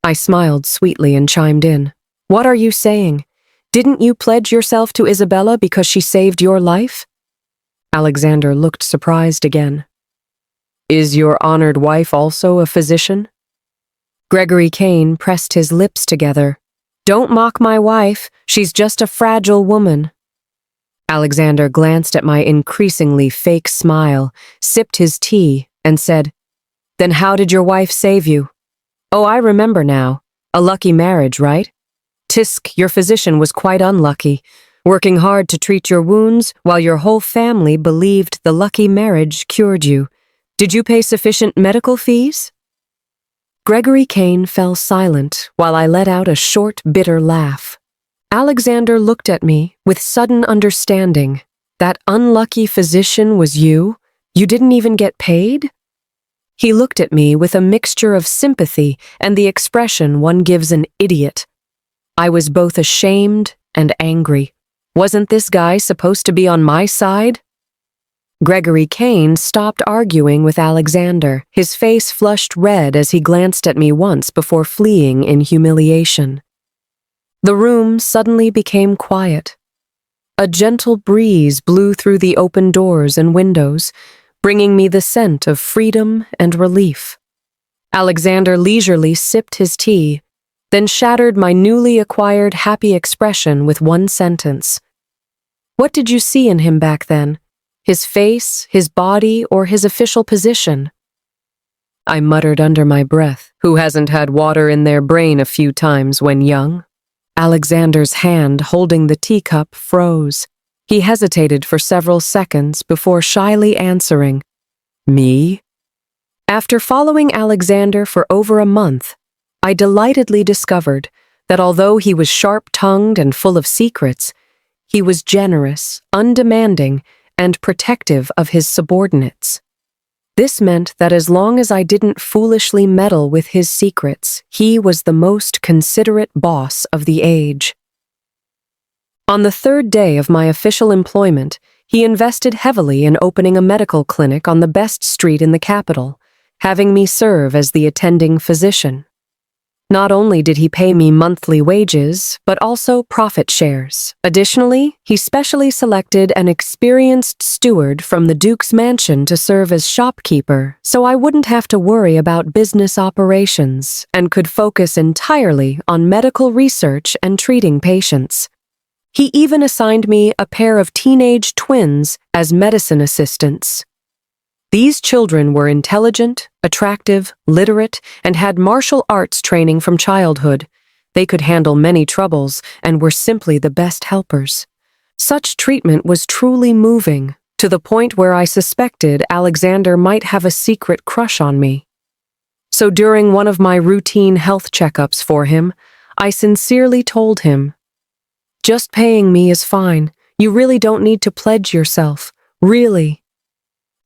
I smiled sweetly and chimed in. What are you saying? Didn't you pledge yourself to Isabella because she saved your life? Alexander looked surprised again. Is your honored wife also a physician? Gregory Kane pressed his lips together. Don't mock my wife. She's just a fragile woman. Alexander glanced at my increasingly fake smile, sipped his tea, and said, Then how did your wife save you? Oh, I remember now. A lucky marriage, right? Tisk, your physician was quite unlucky, working hard to treat your wounds while your whole family believed the lucky marriage cured you. Did you pay sufficient medical fees? Gregory Kane fell silent while I let out a short, bitter laugh. Alexander looked at me with sudden understanding. That unlucky physician was you? You didn't even get paid? He looked at me with a mixture of sympathy and the expression one gives an idiot. I was both ashamed and angry. Wasn't this guy supposed to be on my side? Gregory Kane stopped arguing with Alexander. His face flushed red as he glanced at me once before fleeing in humiliation. The room suddenly became quiet. A gentle breeze blew through the open doors and windows, bringing me the scent of freedom and relief. Alexander leisurely sipped his tea, then shattered my newly acquired happy expression with one sentence. What did you see in him back then? His face, his body, or his official position? I muttered under my breath, who hasn't had water in their brain a few times when young? Alexander's hand holding the teacup froze. He hesitated for several seconds before shyly answering, Me? After following Alexander for over a month, I delightedly discovered that although he was sharp-tongued and full of secrets, he was generous, undemanding, and protective of his subordinates. This meant that as long as I didn't foolishly meddle with his secrets, he was the most considerate boss of the age. On the third day of my official employment, he invested heavily in opening a medical clinic on the best street in the capital, having me serve as the attending physician. Not only did he pay me monthly wages, but also profit shares. Additionally, he specially selected an experienced steward from the Duke's mansion to serve as shopkeeper, so I wouldn't have to worry about business operations and could focus entirely on medical research and treating patients. He even assigned me a pair of teenage twins as medicine assistants. These children were intelligent, attractive, literate, and had martial arts training from childhood. They could handle many troubles and were simply the best helpers. Such treatment was truly moving, to the point where I suspected Alexander might have a secret crush on me. So during one of my routine health checkups for him, I sincerely told him, "Just paying me is fine. You really don't need to pledge yourself. Really."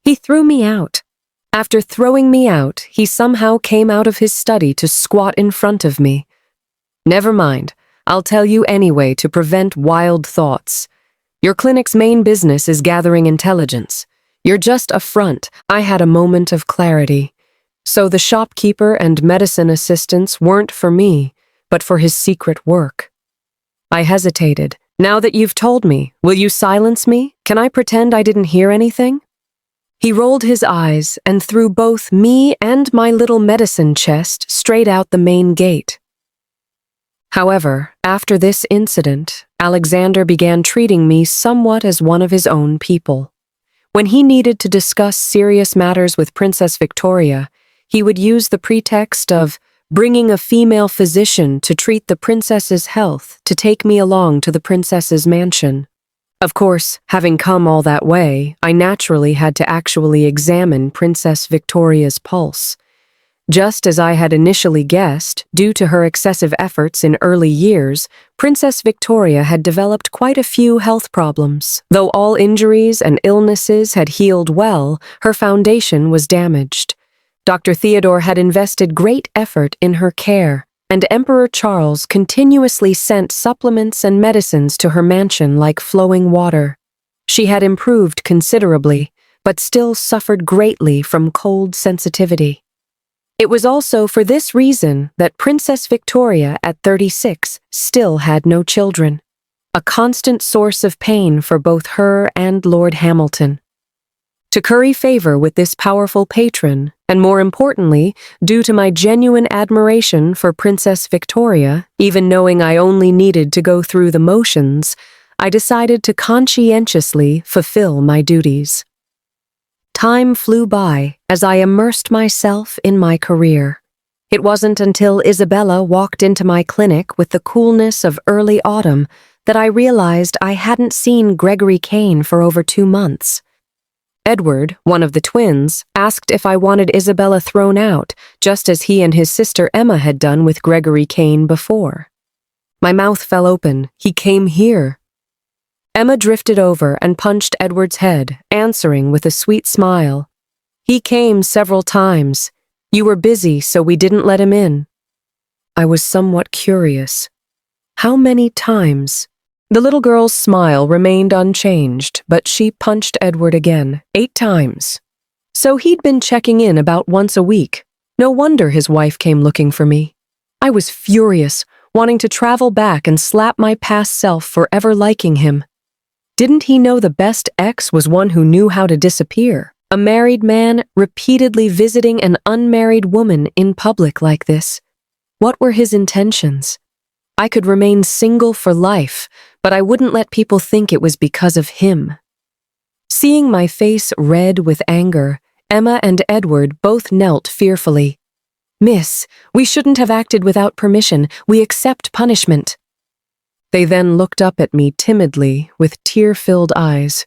He threw me out. After throwing me out, he somehow came out of his study to squat in front of me. "Never mind. I'll tell you anyway to prevent wild thoughts. Your clinic's main business is gathering intelligence. You're just a front." I had a moment of clarity. So the shopkeeper and medicine assistants weren't for me, but for his secret work. I hesitated. "Now that you've told me, will you silence me? Can I pretend I didn't hear anything?" He rolled his eyes and threw both me and my little medicine chest straight out the main gate. However, after this incident, Alexander began treating me somewhat as one of his own people. When he needed to discuss serious matters with Princess Victoria, he would use the pretext of bringing a female physician to treat the princess's health to take me along to the princess's mansion. Of course, having come all that way, I naturally had to actually examine Princess Victoria's pulse. Just as I had initially guessed, due to her excessive efforts in early years, Princess Victoria had developed quite a few health problems. Though all injuries and illnesses had healed well, her foundation was damaged. Dr. Theodore had invested great effort in her care, and Emperor Charles continuously sent supplements and medicines to her mansion like flowing water. She had improved considerably, but still suffered greatly from cold sensitivity. It was also for this reason that Princess Victoria, at 36, still had no children, a constant source of pain for both her and Lord Hamilton. To curry favor with this powerful patron, and more importantly, due to my genuine admiration for Princess Victoria, even knowing I only needed to go through the motions, I decided to conscientiously fulfill my duties. Time flew by as I immersed myself in my career. It wasn't until Isabella walked into my clinic with the coolness of early autumn that I realized I hadn't seen Gregory Kane for over 2 months. Edward, one of the twins, asked if I wanted Isabella thrown out, just as he and his sister Emma had done with Gregory Kane before. My mouth fell open. He came here. Emma drifted over and punched Edward's head, answering with a sweet smile. "He came several times. You were busy, so we didn't let him in." I was somewhat curious. How many times? The little girl's smile remained unchanged, but she punched Edward again, 8 times. So he'd been checking in about once a week. No wonder his wife came looking for me. I was furious, wanting to travel back and slap my past self for ever liking him. Didn't he know the best ex was one who knew how to disappear? A married man repeatedly visiting an unmarried woman in public like this. What were his intentions? I could remain single for life, but I wouldn't let people think it was because of him. Seeing my face red with anger, Emma and Edward both knelt fearfully. "Miss, we shouldn't have acted without permission. We accept punishment." They then looked up at me timidly with tear-filled eyes.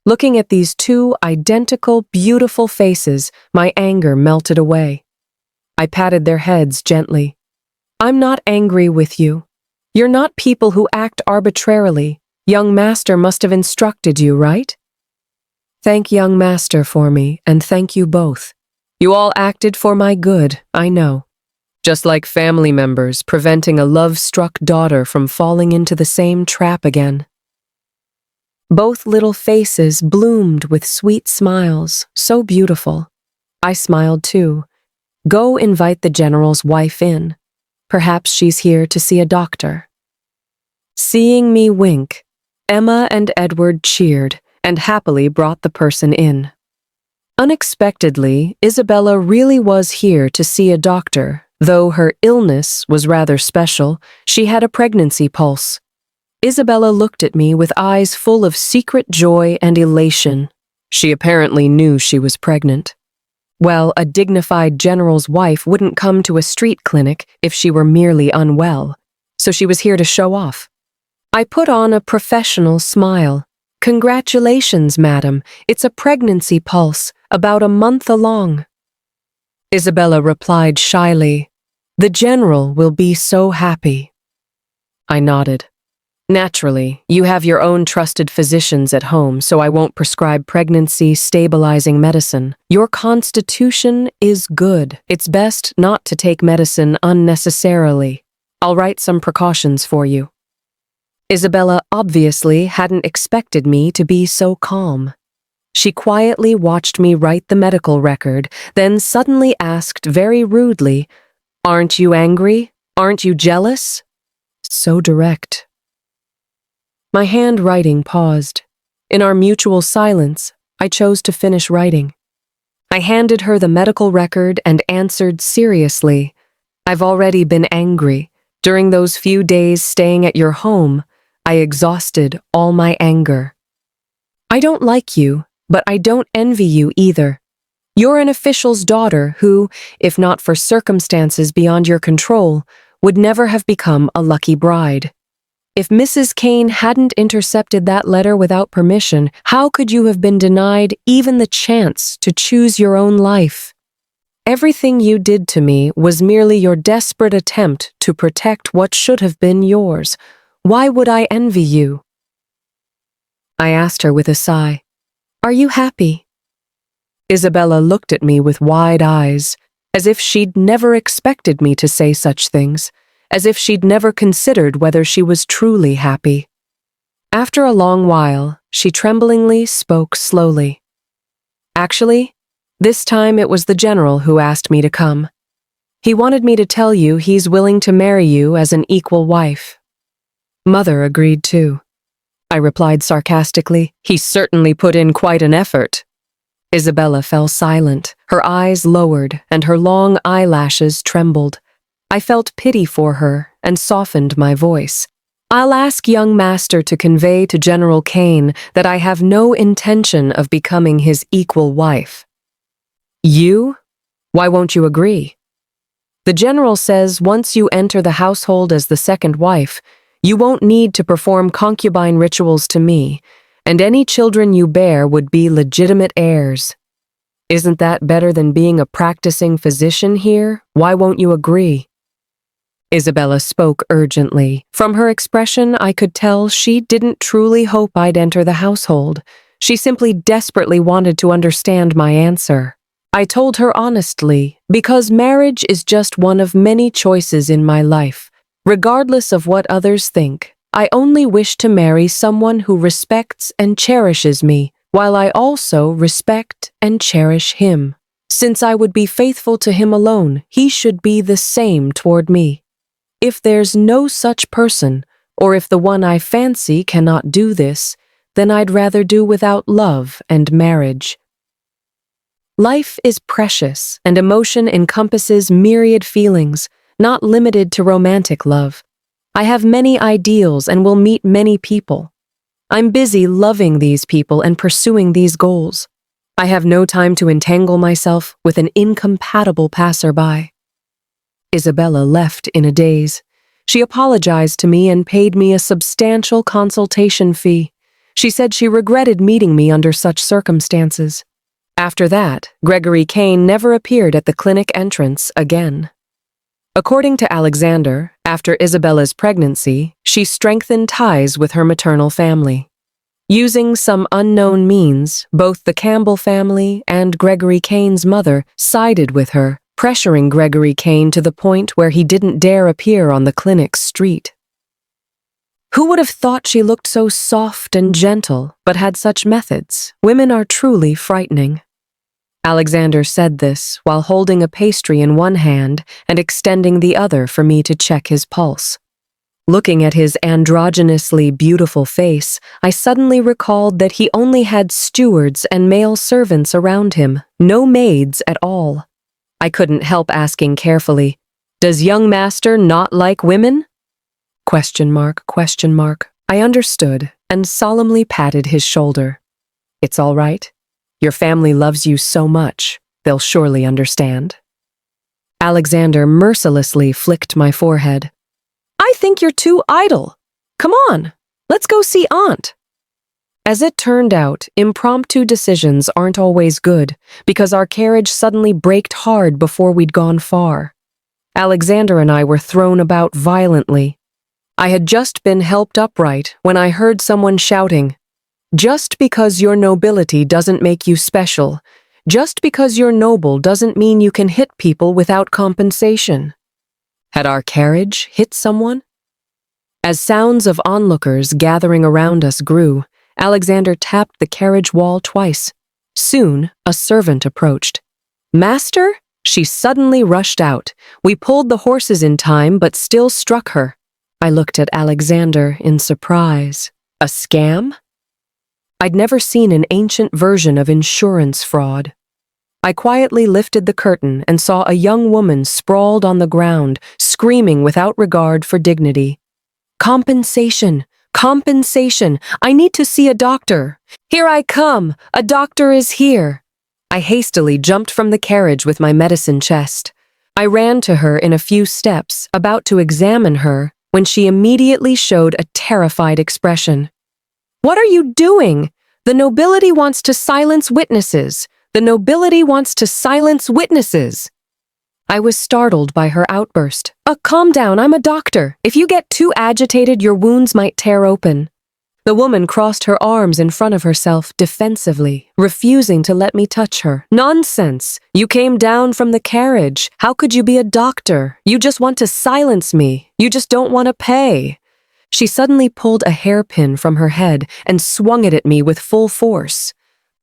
Looking at these 2 identical, beautiful faces, my anger melted away. I patted their heads gently. "I'm not angry with you. You're not people who act arbitrarily. Young Master must have instructed you, right?" "Thank young Master for me, and thank you both. You all acted for my good, I know. Just like family members preventing a love-struck daughter from falling into the same trap again." Both little faces bloomed with sweet smiles, so beautiful. I smiled too. "Go invite the general's wife in. Perhaps she's here to see a doctor." Seeing me wink, Emma and Edward cheered and happily brought the person in. Unexpectedly, Isabella really was here to see a doctor. Though her illness was rather special, she had a pregnancy pulse. Isabella looked at me with eyes full of secret joy and elation. She apparently knew she was pregnant. Well, a dignified general's wife wouldn't come to a street clinic if she were merely unwell, so she was here to show off. I put on a professional smile. "Congratulations, madam. It's a pregnancy pulse, about a month along." Isabella replied shyly, "The general will be so happy." I nodded. "Naturally, you have your own trusted physicians at home, so I won't prescribe pregnancy-stabilizing medicine. Your constitution is good. It's best not to take medicine unnecessarily. I'll write some precautions for you." Isabella obviously hadn't expected me to be so calm. She quietly watched me write the medical record, then suddenly asked very rudely, "Aren't you angry? Aren't you jealous?" So direct. My handwriting paused. In our mutual silence, I chose to finish writing. I handed her the medical record and answered seriously, "I've already been angry. During those few days staying at your home, I exhausted all my anger. I don't like you, but I don't envy you either. You're an official's daughter who, if not for circumstances beyond your control, would never have become a lucky bride. If Mrs. Kane hadn't intercepted that letter without permission, how could you have been denied even the chance to choose your own life? Everything you did to me was merely your desperate attempt to protect what should have been yours. Why would I envy you?" I asked her with a sigh, "Are you happy?" Isabella looked at me with wide eyes, as if she'd never expected me to say such things, as if she'd never considered whether she was truly happy. After a long while, she tremblingly spoke slowly. "Actually, this time it was the general who asked me to come. He wanted me to tell you he's willing to marry you as an equal wife." Mother agreed too. I replied sarcastically, "He certainly put in quite an effort." Isabella fell silent, her eyes lowered, and her long eyelashes trembled. I felt pity for her and softened my voice. "I'll ask young master to convey to General Kane that I have no intention of becoming his equal wife." "You? Why won't you agree?" "The general says once you enter the household as the second wife, you won't need to perform concubine rituals to me, and any children you bear would be legitimate heirs. Isn't that better than being a practicing physician here? Why won't you agree?" Isabella spoke urgently. From her expression, I could tell she didn't truly hope I'd enter the household. She simply desperately wanted to understand my answer. I told her honestly, because marriage is just one of many choices in my life. Regardless of what others think, I only wish to marry someone who respects and cherishes me, while I also respect and cherish him. Since I would be faithful to him alone, he should be the same toward me. If there's no such person, or if the one I fancy cannot do this, then I'd rather do without love and marriage. Life is precious, and emotion encompasses myriad feelings, not limited to romantic love. I have many ideals and will meet many people. I'm busy loving these people and pursuing these goals. I have no time to entangle myself with an incompatible passerby. Isabella left in a daze. She apologized to me and paid me a substantial consultation fee. She said she regretted meeting me under such circumstances. After that, Gregory Kane never appeared at the clinic entrance again. According to Alexander, after Isabella's pregnancy, she strengthened ties with her maternal family. Using some unknown means, both the Campbell family and Gregory Kane's mother sided with her, pressuring Gregory Kane to the point where he didn't dare appear on the clinic's street. Who would have thought she looked so soft and gentle, but had such methods? Women are truly frightening. Alexander said this while holding a pastry in one hand and extending the other for me to check his pulse. Looking at his androgynously beautiful face, I suddenly recalled that he only had stewards and male servants around him, no maids at all. I couldn't help asking carefully, "Does young master not like women?" ? I understood and solemnly patted his shoulder. "It's all right. Your family loves you so much, they'll surely understand. Alexander mercilessly flicked my forehead. I think you're too idle. Come on, let's go see Aunt. As it turned out, impromptu decisions aren't always good because our carriage suddenly braked hard before we'd gone far. Alexander and I were thrown about violently. I had just been helped upright when I heard someone shouting, "Just because you're nobility doesn't make you special. Just because you're noble doesn't mean you can hit people without compensation." Had our carriage hit someone? As sounds of onlookers gathering around us grew, Alexander tapped the carriage wall twice. Soon, a servant approached. "Master?" She suddenly rushed out. We pulled the horses in time, but still struck her. I looked at Alexander in surprise. A scam? I'd never seen an ancient version of insurance fraud. I quietly lifted the curtain and saw a young woman sprawled on the ground, screaming without regard for dignity. "Compensation! Compensation! I need to see a doctor! Here I come! A doctor is here!" I hastily jumped from the carriage with my medicine chest. I ran to her in a few steps, about to examine her, when she immediately showed a terrified expression. "What are you doing? The nobility wants to silence witnesses! The nobility wants to silence witnesses!" I was startled by her outburst. Calm down, I'm a doctor. If you get too agitated, your wounds might tear open." The woman crossed her arms in front of herself defensively, refusing to let me touch her. "Nonsense! You came down from the carriage. How could you be a doctor? You just want to silence me. You just don't want to pay." She suddenly pulled a hairpin from her head and swung it at me with full force.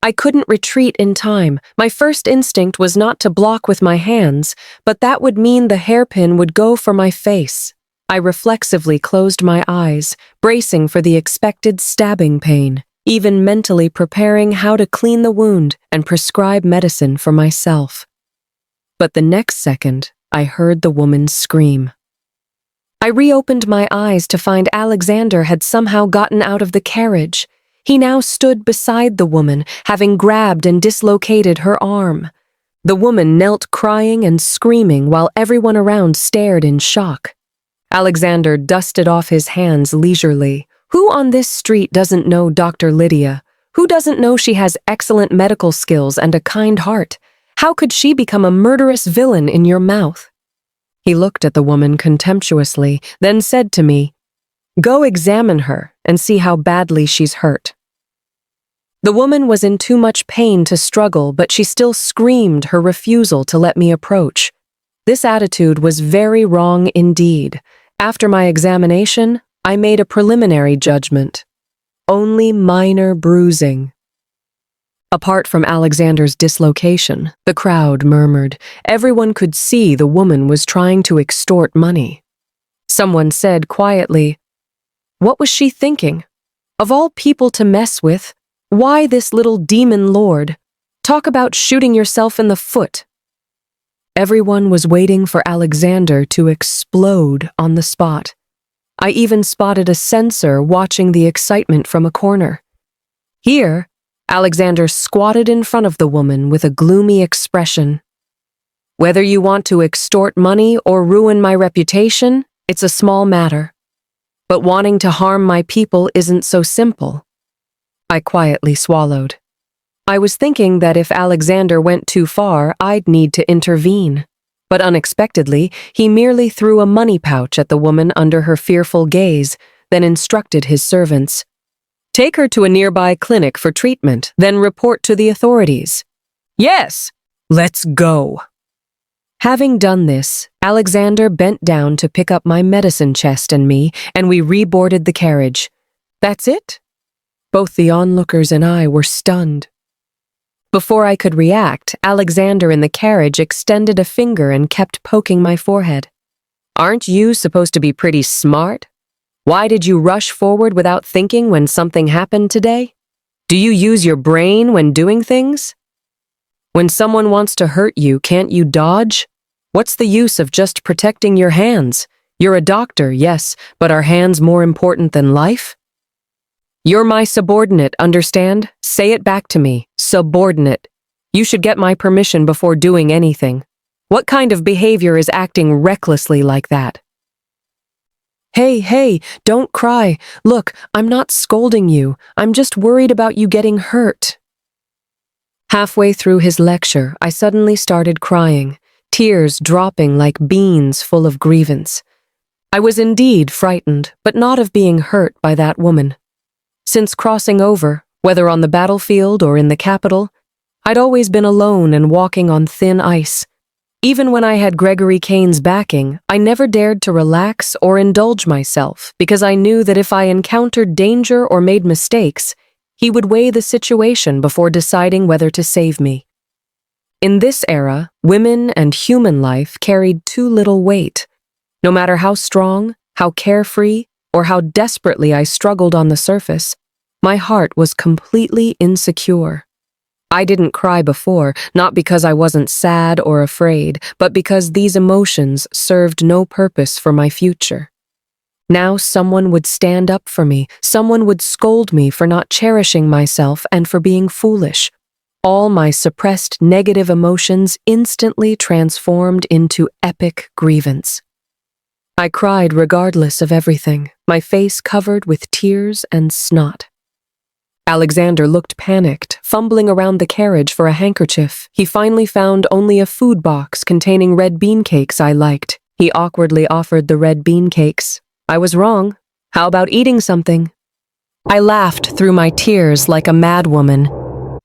I couldn't retreat in time. My first instinct was not to block with my hands, but that would mean the hairpin would go for my face. I reflexively closed my eyes, bracing for the expected stabbing pain, even mentally preparing how to clean the wound and prescribe medicine for myself. But the next second, I heard the woman scream. I reopened my eyes to find Alexander had somehow gotten out of the carriage. He now stood beside the woman, having grabbed and dislocated her arm. The woman knelt crying and screaming while everyone around stared in shock. Alexander dusted off his hands leisurely. Who on this street doesn't know Dr. Lydia? Who doesn't know she has excellent medical skills and a kind heart? How could she become a murderous villain in your mouth? He looked at the woman contemptuously, then said to me, "Go examine her and see how badly she's hurt." The woman was in too much pain to struggle, but she still screamed her refusal to let me approach. This attitude was very wrong indeed. After my examination, I made a preliminary judgment. Only minor bruising. Apart from Alexander's dislocation, the crowd murmured. Everyone could see the woman was trying to extort money. Someone said quietly, "What was she thinking? Of all people to mess with, why this little demon lord? Talk about shooting yourself in the foot." Everyone was waiting for Alexander to explode on the spot. I even spotted a censor watching the excitement from a corner. Here, Alexander squatted in front of the woman with a gloomy expression. "Whether you want to extort money or ruin my reputation, it's a small matter. But wanting to harm my people isn't so simple." I quietly swallowed. I was thinking that if Alexander went too far, I'd need to intervene. But unexpectedly, he merely threw a money pouch at the woman under her fearful gaze, then instructed his servants, "Take her to a nearby clinic for treatment, then report to the authorities." "Yes, let's go." Having done this, Alexander bent down to pick up my medicine chest and me, and we reboarded the carriage. That's it? Both the onlookers and I were stunned. Before I could react, Alexander in the carriage extended a finger and kept poking my forehead. "Aren't you supposed to be pretty smart? Why did you rush forward without thinking when something happened today? Do you use your brain when doing things? When someone wants to hurt you, can't you dodge? What's the use of just protecting your hands? You're a doctor, yes, but are hands more important than life? You're my subordinate, understand? Say it back to me. Subordinate. You should get my permission before doing anything. What kind of behavior is acting recklessly like that? Hey, don't cry. Look, I'm not scolding you. I'm just worried about you getting hurt. Halfway through his lecture, I suddenly started crying, tears dropping like beans full of grievance. I was indeed frightened, but not of being hurt by that woman. Since crossing over, whether on the battlefield or in the capital, I'd always been alone and walking on thin ice. Even when I had Gregory Kane's backing, I never dared to relax or indulge myself because I knew that if I encountered danger or made mistakes, he would weigh the situation before deciding whether to save me. In this era, women and human life carried too little weight. No matter how strong, how carefree, or how desperately I struggled on the surface, my heart was completely insecure. I didn't cry before, not because I wasn't sad or afraid, but because these emotions served no purpose for my future. Now someone would stand up for me, someone would scold me for not cherishing myself and for being foolish. All my suppressed negative emotions instantly transformed into epic grievance. I cried regardless of everything, my face covered with tears and snot. Alexander looked panicked, fumbling around the carriage for a handkerchief. He finally found only a food box containing red bean cakes I liked. He awkwardly offered the red bean cakes. I was wrong. How about eating something? I laughed through my tears like a madwoman.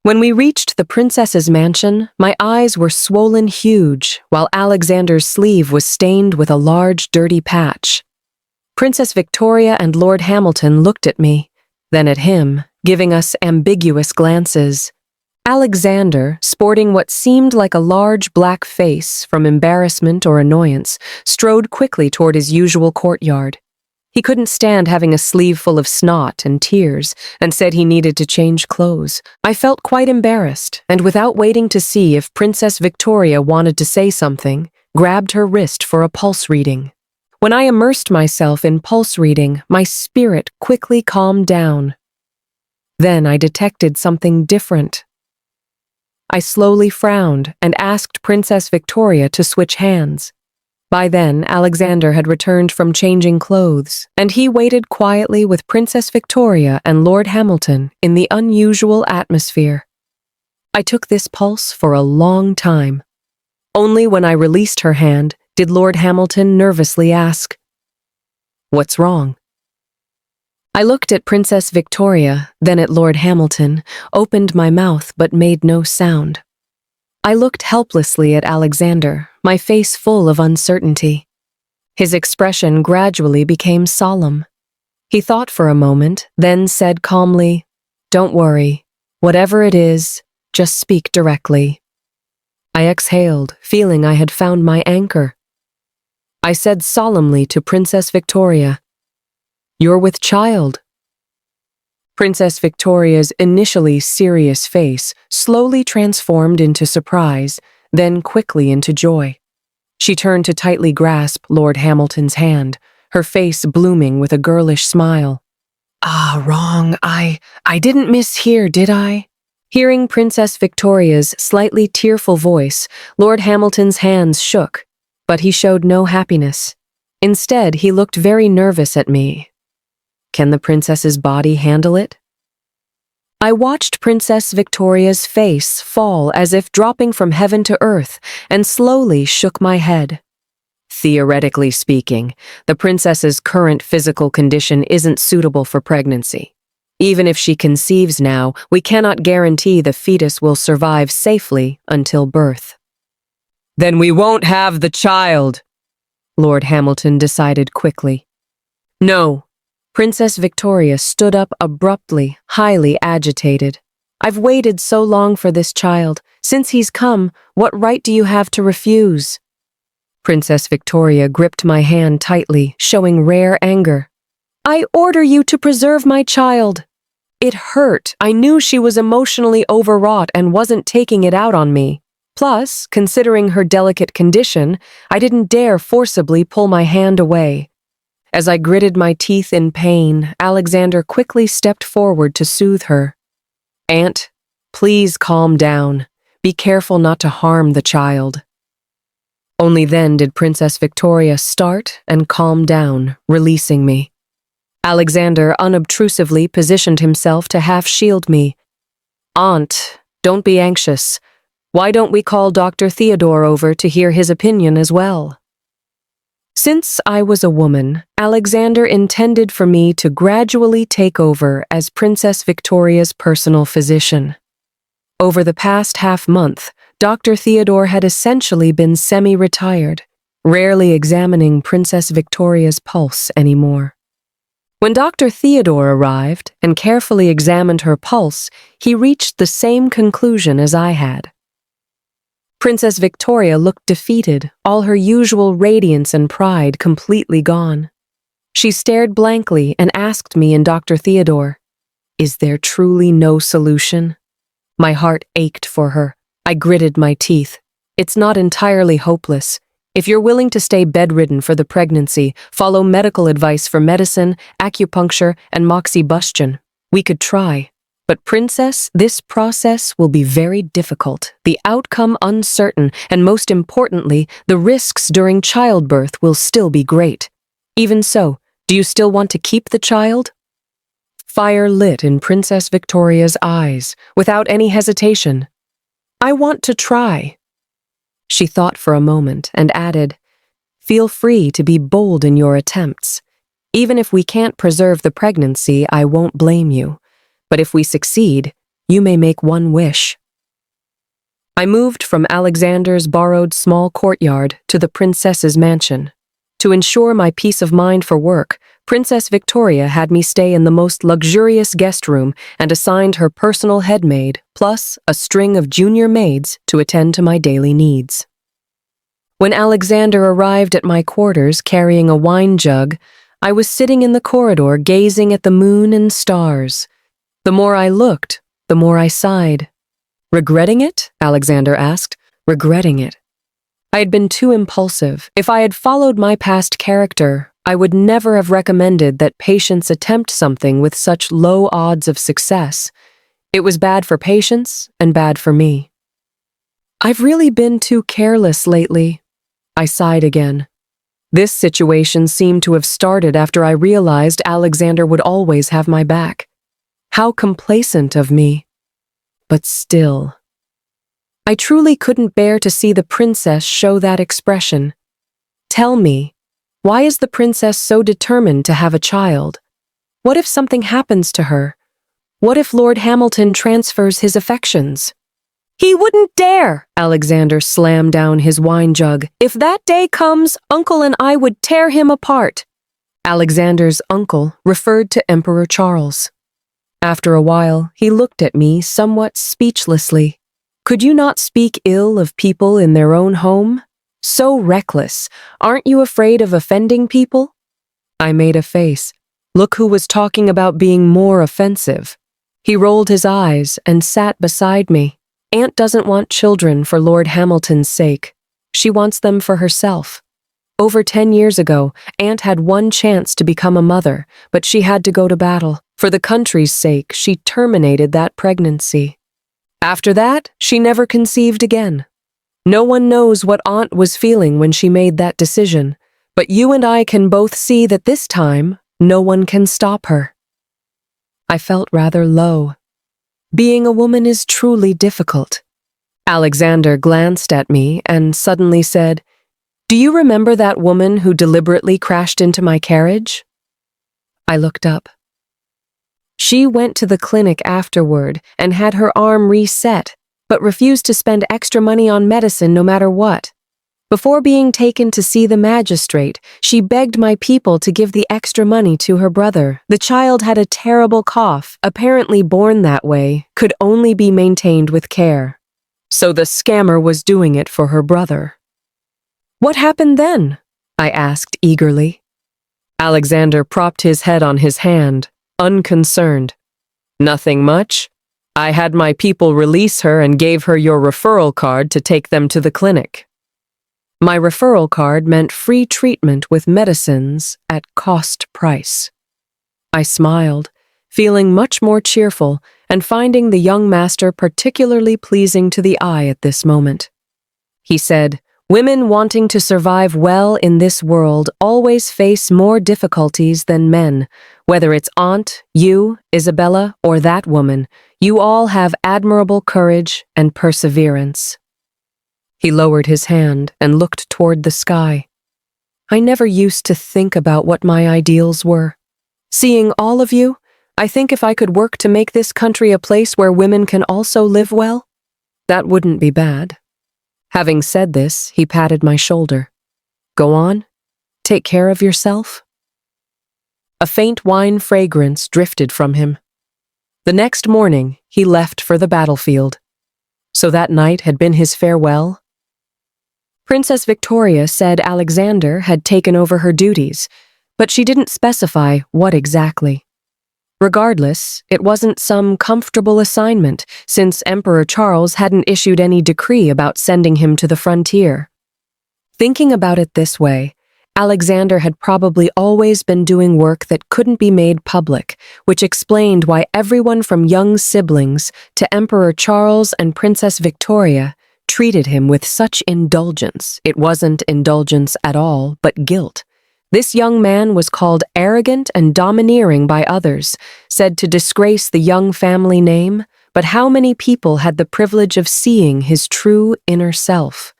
When we reached the princess's mansion, my eyes were swollen huge, while Alexander's sleeve was stained with a large, dirty patch. Princess Victoria and Lord Hamilton looked at me, then at him, giving us ambiguous glances. Alexander, sporting what seemed like a large black face from embarrassment or annoyance, strode quickly toward his usual courtyard. He couldn't stand having a sleeve full of snot and tears, and said he needed to change clothes. I felt quite embarrassed, and without waiting to see if Princess Victoria wanted to say something, grabbed her wrist for a pulse reading. When I immersed myself in pulse reading, my spirit quickly calmed down. Then I detected something different. I slowly frowned and asked Princess Victoria to switch hands. By then, Alexander had returned from changing clothes, and he waited quietly with Princess Victoria and Lord Hamilton in the unusual atmosphere. I took this pulse for a long time. Only when I released her hand did Lord Hamilton nervously ask, "What's wrong?" I looked at Princess Victoria, then at Lord Hamilton, opened my mouth but made no sound. I looked helplessly at Alexander, my face full of uncertainty. His expression gradually became solemn. He thought for a moment, then said calmly, "Don't worry. Whatever it is, just speak directly." I exhaled, feeling I had found my anchor. I said solemnly to Princess Victoria, "You're with child." Princess Victoria's initially serious face slowly transformed into surprise, then quickly into joy. She turned to tightly grasp Lord Hamilton's hand, her face blooming with a girlish smile. Wrong. I didn't mishear, did I?" Hearing Princess Victoria's slightly tearful voice, Lord Hamilton's hands shook, but he showed no happiness. Instead, he looked very nervous at me. Can the princess's body handle it? I watched Princess Victoria's face fall as if dropping from heaven to earth, and slowly shook my head. Theoretically speaking, the princess's current physical condition isn't suitable for pregnancy. Even if she conceives now, we cannot guarantee the fetus will survive safely until birth. Then we won't have the child, Lord Hamilton decided quickly. No. Princess Victoria stood up abruptly, highly agitated. I've waited so long for this child. Since he's come, what right do you have to refuse? Princess Victoria gripped my hand tightly, showing rare anger. I order you to preserve my child. It hurt. I knew she was emotionally overwrought and wasn't taking it out on me. Plus, considering her delicate condition, I didn't dare forcibly pull my hand away. As I gritted my teeth in pain, Alexander quickly stepped forward to soothe her. Aunt, Please calm down. Be careful not to harm the child." Only then did Princess Victoria start and calm down, releasing me. Alexander unobtrusively positioned himself to half-shield me. "Aunt, don't be anxious. Why don't we call Dr. Theodore over to hear his opinion as well?" Since I was a woman, Alexander intended for me to gradually take over as Princess Victoria's personal physician. Over the past half-month, Dr. Theodore had essentially been semi-retired, rarely examining Princess Victoria's pulse anymore. When Dr. Theodore arrived and carefully examined her pulse, he reached the same conclusion as I had. Princess Victoria looked defeated, all her usual radiance and pride completely gone. She stared blankly and asked me and Dr. Theodore, "Is there truly no solution?" My heart ached for her. I gritted my teeth. "It's not entirely hopeless. If you're willing to stay bedridden for the pregnancy, follow medical advice for medicine, acupuncture, and moxibustion, we could try. But Princess, this process will be very difficult, the outcome uncertain, and most importantly, the risks during childbirth will still be great. Even so, do you still want to keep the child?" Fire lit in Princess Victoria's eyes, without any hesitation. "I want to try." She thought for a moment and added, "Feel free to be bold in your attempts. Even if we can't preserve the pregnancy, I won't blame you. But if we succeed, you may make one wish." I moved from Alexander's borrowed small courtyard to the princess's mansion. To ensure my peace of mind for work, Princess Victoria had me stay in the most luxurious guest room and assigned her personal head maid, plus a string of junior maids to attend to my daily needs. When Alexander arrived at my quarters carrying a wine jug, I was sitting in the corridor gazing at the moon and stars. The more I looked, the more I sighed. "Regretting it?" Alexander asked. "Regretting it." I had been too impulsive. If I had followed my past character, I would never have recommended that patients attempt something with such low odds of success. It was bad for patients and bad for me. "I've really been too careless lately." I sighed again. This situation seemed to have started after I realized Alexander would always have my back. How complacent of me. But still. I truly couldn't bear to see the princess show that expression. "Tell me, why is the princess so determined to have a child? What if something happens to her? What if Lord Hamilton transfers his affections?" "He wouldn't dare!" Alexander slammed down his wine jug. "If that day comes, Uncle and I would tear him apart." Alexander's uncle referred to Emperor Charles. After a while, he looked at me somewhat speechlessly. "Could you not speak ill of people in their own home? So reckless. Aren't you afraid of offending people?" I made a face. Look who was talking about being more offensive. He rolled his eyes and sat beside me. "Aunt doesn't want children for Lord Hamilton's sake. She wants them for herself. Over 10 years ago, Aunt had one chance to become a mother, but she had to go to battle. For the country's sake, she terminated that pregnancy. After that, she never conceived again. No one knows what Aunt was feeling when she made that decision, but you and I can both see that this time, no one can stop her." I felt rather low. Being a woman is truly difficult. Alexander glanced at me and suddenly said, "Do you remember that woman who deliberately crashed into my carriage?" I looked up. She went to the clinic afterward and had her arm reset, but refused to spend extra money on medicine no matter what. Before being taken to see the magistrate, she begged my people to give the extra money to her brother. The child had a terrible cough, apparently born that way, could only be maintained with care. So the scammer was doing it for her brother. "What happened then?" I asked eagerly. Alexander propped his head on his hand, unconcerned. "Nothing much. I had my people release her and gave her your referral card to take them to the clinic." My referral card meant free treatment with medicines at cost price. I smiled, feeling much more cheerful and finding the young master particularly pleasing to the eye at this moment. He said, "Women wanting to survive well in this world always face more difficulties than men. Whether it's Aunt, you, Isabella, or that woman, you all have admirable courage and perseverance." He lowered his hand and looked toward the sky. I never used to think about what my ideals were. Seeing all of you, I think if I could work to make this country a place where women can also live well, that wouldn't be bad. Having said this, he patted my shoulder. "Go on. Take care of yourself." A faint wine fragrance drifted from him. The next morning, he left for the battlefield. So that night had been his farewell? Princess Victoria said Alexander had taken over her duties, but she didn't specify what exactly. Regardless, it wasn't some comfortable assignment, since Emperor Charles hadn't issued any decree about sending him to the frontier. Thinking about it this way, Alexander had probably always been doing work that couldn't be made public, which explained why everyone from young siblings to Emperor Charles and Princess Victoria treated him with such indulgence. It wasn't indulgence at all, but guilt. This young man was called arrogant and domineering by others, said to disgrace the young family name, but how many people had the privilege of seeing his true inner self?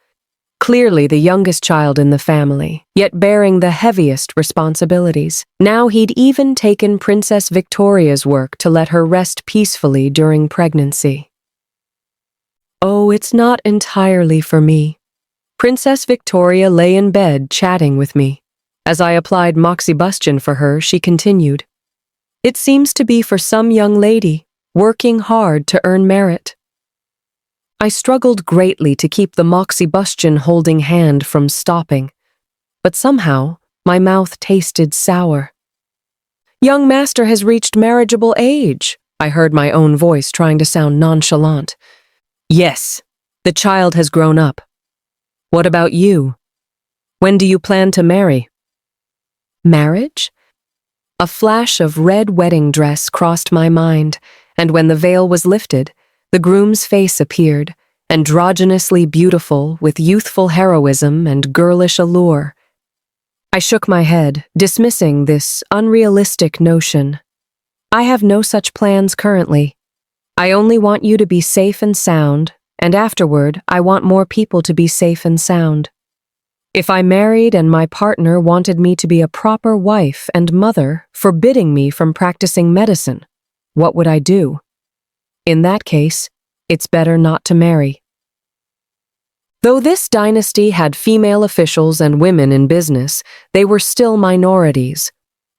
Clearly the youngest child in the family, yet bearing the heaviest responsibilities. Now he'd even taken Princess Victoria's work to let her rest peacefully during pregnancy. Oh, it's not entirely for me. Princess Victoria lay in bed chatting with me. As I applied moxibustion for her, she continued, "It seems to be for some young lady, working hard to earn merit." I struggled greatly to keep the moxibustion-holding hand from stopping, but somehow my mouth tasted sour. "Young master has reached marriageable age," I heard my own voice trying to sound nonchalant. "Yes, the child has grown up. What about you? When do you plan to marry?" Marriage? A flash of red wedding dress crossed my mind, and when the veil was lifted, the groom's face appeared, androgynously beautiful with youthful heroism and girlish allure. I shook my head, dismissing this unrealistic notion. "I have no such plans currently. I only want you to be safe and sound, and afterward, I want more people to be safe and sound. If I married and my partner wanted me to be a proper wife and mother, forbidding me from practicing medicine, what would I do? In that case, it's better not to marry." Though this dynasty had female officials and women in business, they were still minorities.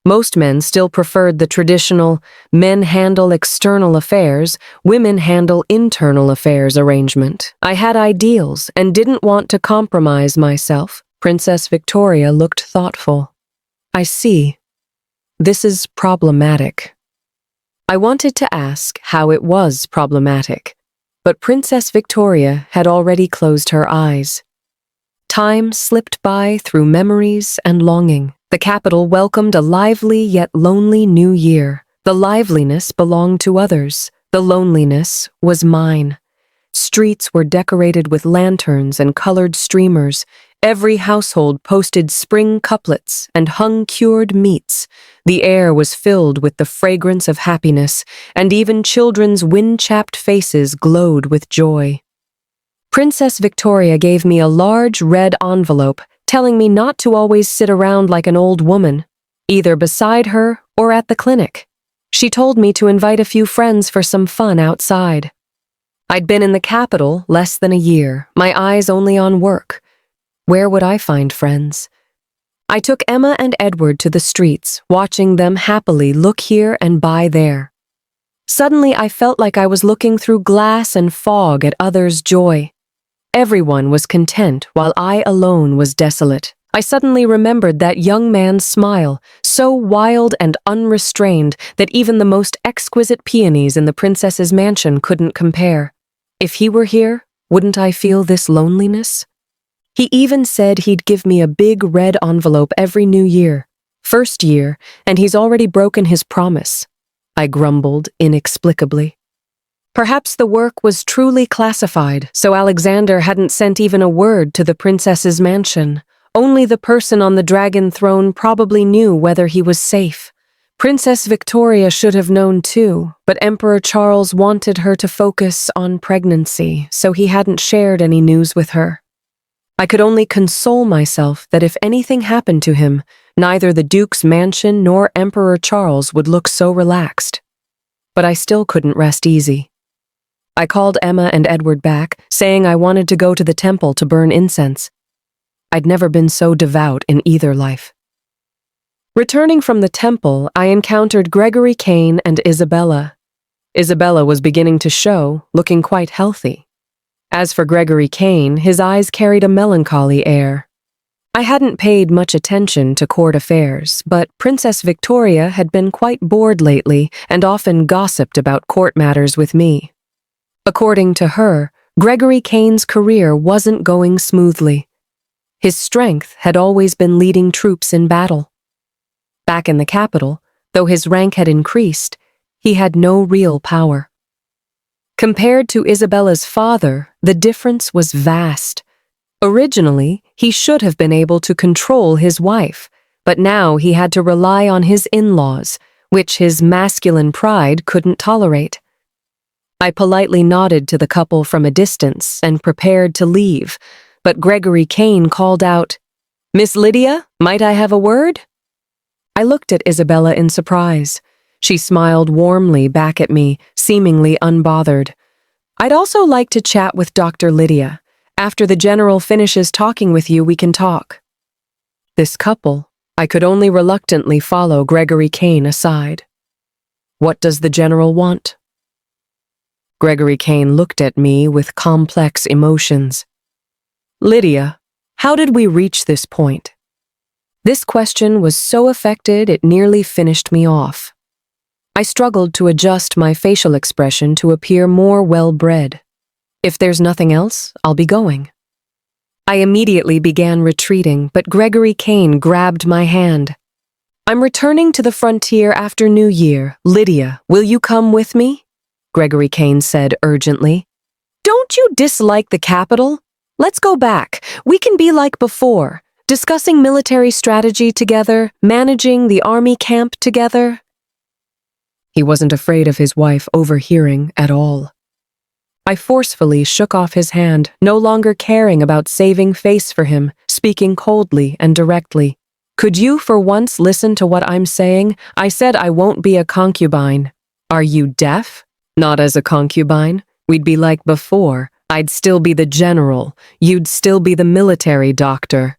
Most men still preferred the traditional men handle external affairs, women handle internal affairs arrangement. I had ideals and didn't want to compromise myself. Princess Victoria looked thoughtful. "I see. This is problematic." I wanted to ask how it was problematic, but Princess Victoria had already closed her eyes. Time slipped by through memories and longing. The capital welcomed a lively yet lonely new year. The liveliness belonged to others. The loneliness was mine. Streets were decorated with lanterns and colored streamers. Every household posted spring couplets and hung cured meats. The air was filled with the fragrance of happiness, and even children's wind-chapped faces glowed with joy. Princess Victoria gave me a large red envelope, telling me not to always sit around like an old woman, either beside her or at the clinic. She told me to invite a few friends for some fun outside. I'd been in the capital less than a year, my eyes only on work. Where would I find friends? I took Emma and Edward to the streets, watching them happily look here and buy there. Suddenly I felt like I was looking through glass and fog at others' joy. Everyone was content while I alone was desolate. I suddenly remembered that young man's smile, so wild and unrestrained that even the most exquisite peonies in the princess's mansion couldn't compare. If he were here, wouldn't I feel this loneliness? He even said he'd give me a big red envelope every new year. First year, and he's already broken his promise. I grumbled inexplicably. Perhaps the work was truly classified, so Alexander hadn't sent even a word to the princess's mansion. Only the person on the dragon throne probably knew whether he was safe. Princess Victoria should have known too, but Emperor Charles wanted her to focus on pregnancy, so he hadn't shared any news with her. I could only console myself that if anything happened to him, neither the Duke's mansion nor Emperor Charles would look so relaxed. But I still couldn't rest easy. I called Emma and Edward back, saying I wanted to go to the temple to burn incense. I'd never been so devout in either life. Returning from the temple, I encountered Gregory Kane and Isabella. Isabella was beginning to show, looking quite healthy. As for Gregory Kane, his eyes carried a melancholy air. I hadn't paid much attention to court affairs, but Princess Victoria had been quite bored lately and often gossiped about court matters with me. According to her, Gregory Kane's career wasn't going smoothly. His strength had always been leading troops in battle. Back in the capital, though his rank had increased, he had no real power. Compared to Isabella's father, the difference was vast. Originally, he should have been able to control his wife, but now he had to rely on his in-laws, which his masculine pride couldn't tolerate. I politely nodded to the couple from a distance and prepared to leave, but Gregory Kane called out, "Miss Lydia, might I have a word?" I looked at Isabella in surprise. She smiled warmly back at me, seemingly unbothered. "I'd also like to chat with Dr. Lydia. After the general finishes talking with you, we can talk." This couple, I could only reluctantly follow Gregory Kane aside. "What does the general want?" Gregory Kane looked at me with complex emotions. "Lydia, how did we reach this point?" This question was so affected it nearly finished me off. I struggled to adjust my facial expression to appear more well-bred. "If there's nothing else, I'll be going." I immediately began retreating, but Gregory Kane grabbed my hand. "I'm returning to the frontier after New Year. Lydia, will you come with me?" Gregory Kane said urgently. "Don't you dislike the capital? Let's go back. We can be like before, discussing military strategy together, managing the army camp together." He wasn't afraid of his wife overhearing at all. I forcefully shook off his hand, no longer caring about saving face for him, speaking coldly and directly. "Could you for once listen to what I'm saying? I said I won't be a concubine. Are you deaf? Not as a concubine. We'd be like before. I'd still be the general. You'd still be the military doctor."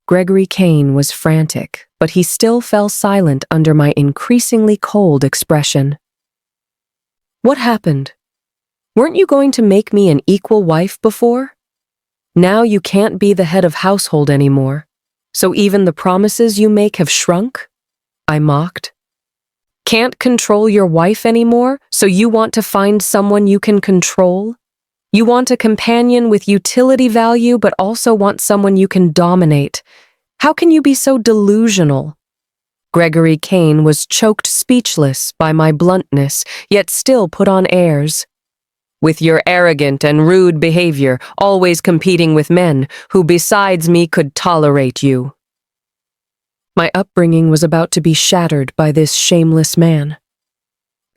Gregory Kane was frantic, but he still fell silent under my increasingly cold expression. "What happened? Weren't you going to make me an equal wife before? Now you can't be the head of household anymore, so even the promises you make have shrunk?" I mocked. "Can't control your wife anymore, so you want to find someone you can control? You want a companion with utility value, but also want someone you can dominate. How can you be so delusional?" Gregory Kane was choked speechless by my bluntness, yet still put on airs. "With your arrogant and rude behavior, always competing with men who besides me could tolerate you." My upbringing was about to be shattered by this shameless man.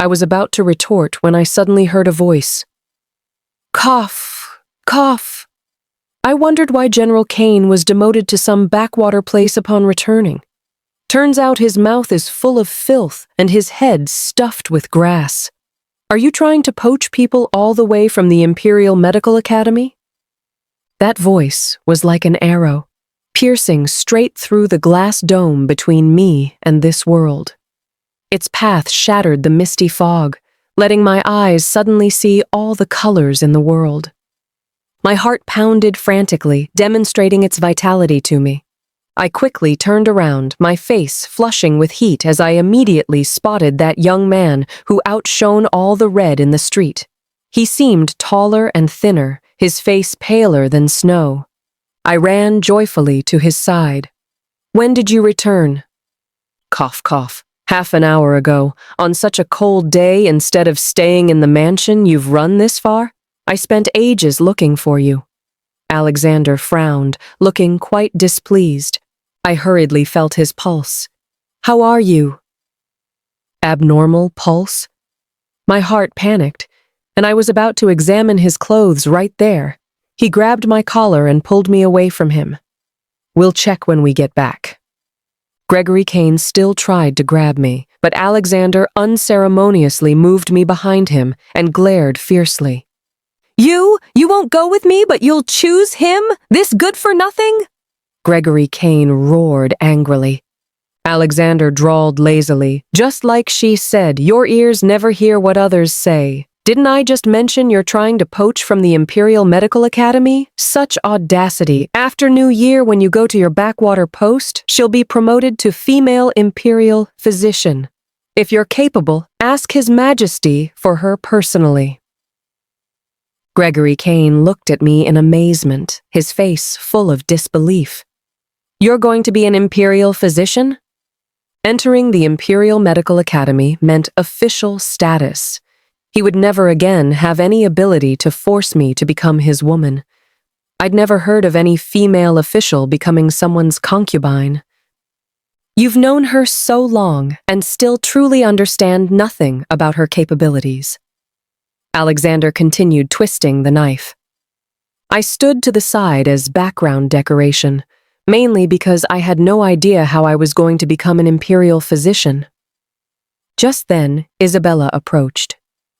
I was about to retort when I suddenly heard a voice. Cough, cough. I wondered why General Kane was demoted to some backwater place upon returning. Turns out his mouth is full of filth and his head stuffed with grass. Are you trying to poach people all the way from the Imperial Medical Academy? That voice was like an arrow, piercing straight through the glass dome between me and this world. Its path shattered the misty fog, letting my eyes suddenly see all the colors in the world. My heart pounded frantically, demonstrating its vitality to me. I quickly turned around, my face flushing with heat as I immediately spotted that young man who outshone all the red in the street. He seemed taller and thinner, his face paler than snow. I ran joyfully to his side. "When did you return?" Cough, cough. Half an hour ago, on such a cold day, instead of staying in the mansion you've run this far, I spent ages looking for you. Alexander frowned, looking quite displeased. I hurriedly felt his pulse. How are you? Abnormal pulse? My heart panicked, and I was about to examine his clothes right there. He grabbed my collar and pulled me away from him. We'll check when we get back. Gregory Kane still tried to grab me, but Alexander unceremoniously moved me behind him and glared fiercely. You won't go with me, but you'll choose him? This good-for-nothing? Gregory Kane roared angrily. Alexander drawled lazily, just like she said, your ears never hear what others say. Didn't I just mention you're trying to poach from the Imperial Medical Academy? Such audacity. After New Year, when you go to your backwater post, she'll be promoted to female Imperial Physician. If you're capable, ask His Majesty for her personally. Gregory Kane looked at me in amazement, his face full of disbelief. You're going to be an Imperial Physician? Entering the Imperial Medical Academy meant official status. He would never again have any ability to force me to become his woman. I'd never heard of any female official becoming someone's concubine. You've known her so long and still truly understand nothing about her capabilities. Alexander continued twisting the knife. I stood to the side as background decoration, mainly because I had no idea how I was going to become an Imperial Physician. Just then, Isabella approached.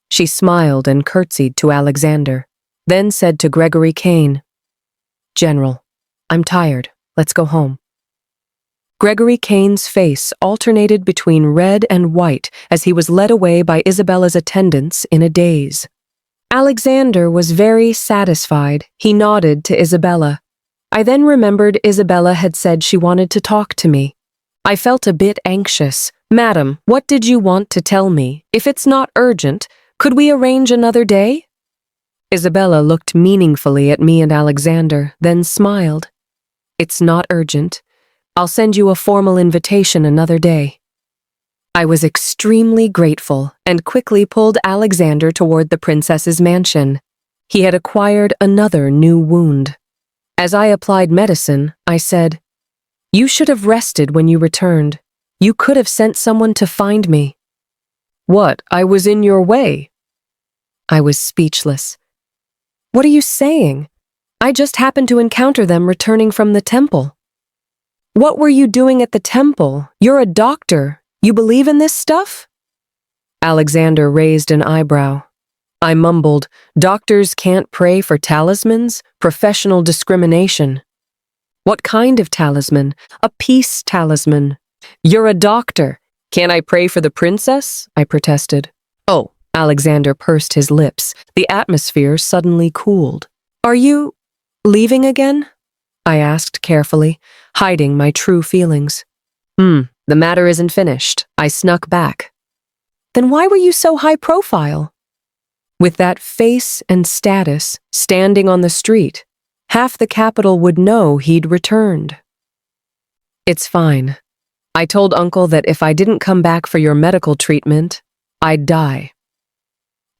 She smiled and curtsied to Alexander, then said to Gregory Kane, General, I'm tired. Let's go home. Gregory Kane's face alternated between red and white as he was led away by Isabella's attendants in a daze. Alexander was very satisfied. He nodded to Isabella. I then remembered Isabella had said she wanted to talk to me. I felt a bit anxious. Madam, what did you want to tell me? If it's not urgent, could we arrange another day? Isabella looked meaningfully at me and Alexander, then smiled. It's not urgent. I'll send you a formal invitation another day. I was extremely grateful and quickly pulled Alexander toward the princess's mansion. He had acquired another new wound. As I applied medicine, I said, You should have rested when you returned. You could have sent someone to find me. What, I was in your way? I was speechless. What are you saying? I just happened to encounter them returning from the temple. What were you doing at the temple? You're a doctor. You believe in this stuff? Alexander raised an eyebrow. I mumbled, Doctors can't pray for talismans? Professional discrimination. What kind of talisman? A peace talisman. You're a doctor. Can't I pray for the princess? I protested. Oh, Alexander pursed his lips. The atmosphere suddenly cooled. Are you leaving again? I asked carefully, hiding my true feelings. The matter isn't finished. I snuck back. Then why were you so high profile? With that face and status, standing on the street, half the capital would know he'd returned. It's fine. I told Uncle that if I didn't come back for your medical treatment, I'd die.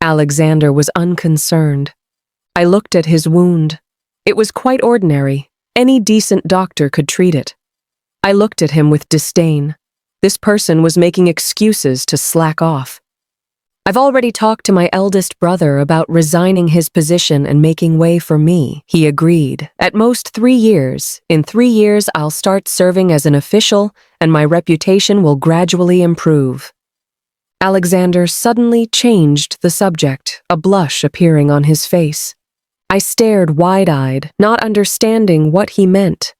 Alexander was unconcerned. I looked at his wound. It was quite ordinary. Any decent doctor could treat it. I looked at him with disdain. This person was making excuses to slack off. I've already talked to my eldest brother about resigning his position and making way for me. He agreed. At most 3 years. In 3 years, I'll start serving as an official, and my reputation will gradually improve. Alexander suddenly changed the subject, a blush appearing on his face. I stared wide-eyed, not understanding what he meant.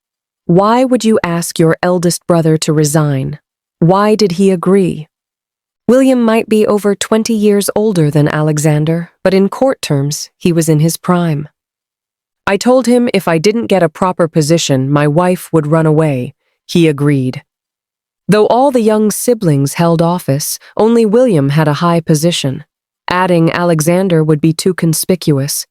Why would you ask your eldest brother to resign? Why did he agree? William might be over 20 years older than Alexander, but in court terms, he was in his prime. I told him if I didn't get a proper position, my wife would run away. He agreed. Though all the young siblings held office, only William had a high position. Adding Alexander would be too conspicuous.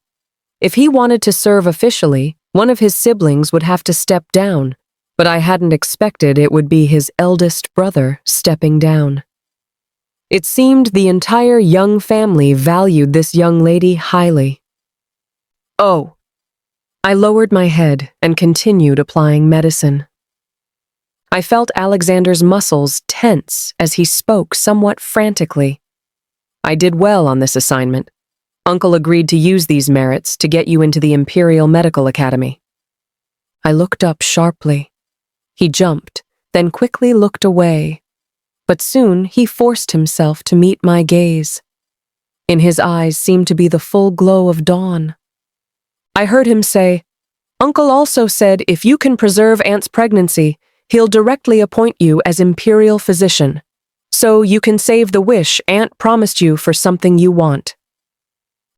If he wanted to serve officially, one of his siblings would have to step down. but I hadn't expected it would be his eldest brother stepping down. It seemed the entire young family valued this young lady highly. Oh. I lowered my head and continued applying medicine. I felt Alexander's muscles tense as he spoke somewhat frantically. I did well on this assignment. Uncle agreed to use these merits to get you into the Imperial Medical Academy. I looked up sharply. He jumped, then quickly looked away. But soon he forced himself to meet my gaze. In his eyes seemed to be the full glow of dawn. I heard him say, "Uncle also said if you can preserve Aunt's pregnancy, he'll directly appoint you as Imperial Physician, so you can save the wish Aunt promised you for something you want."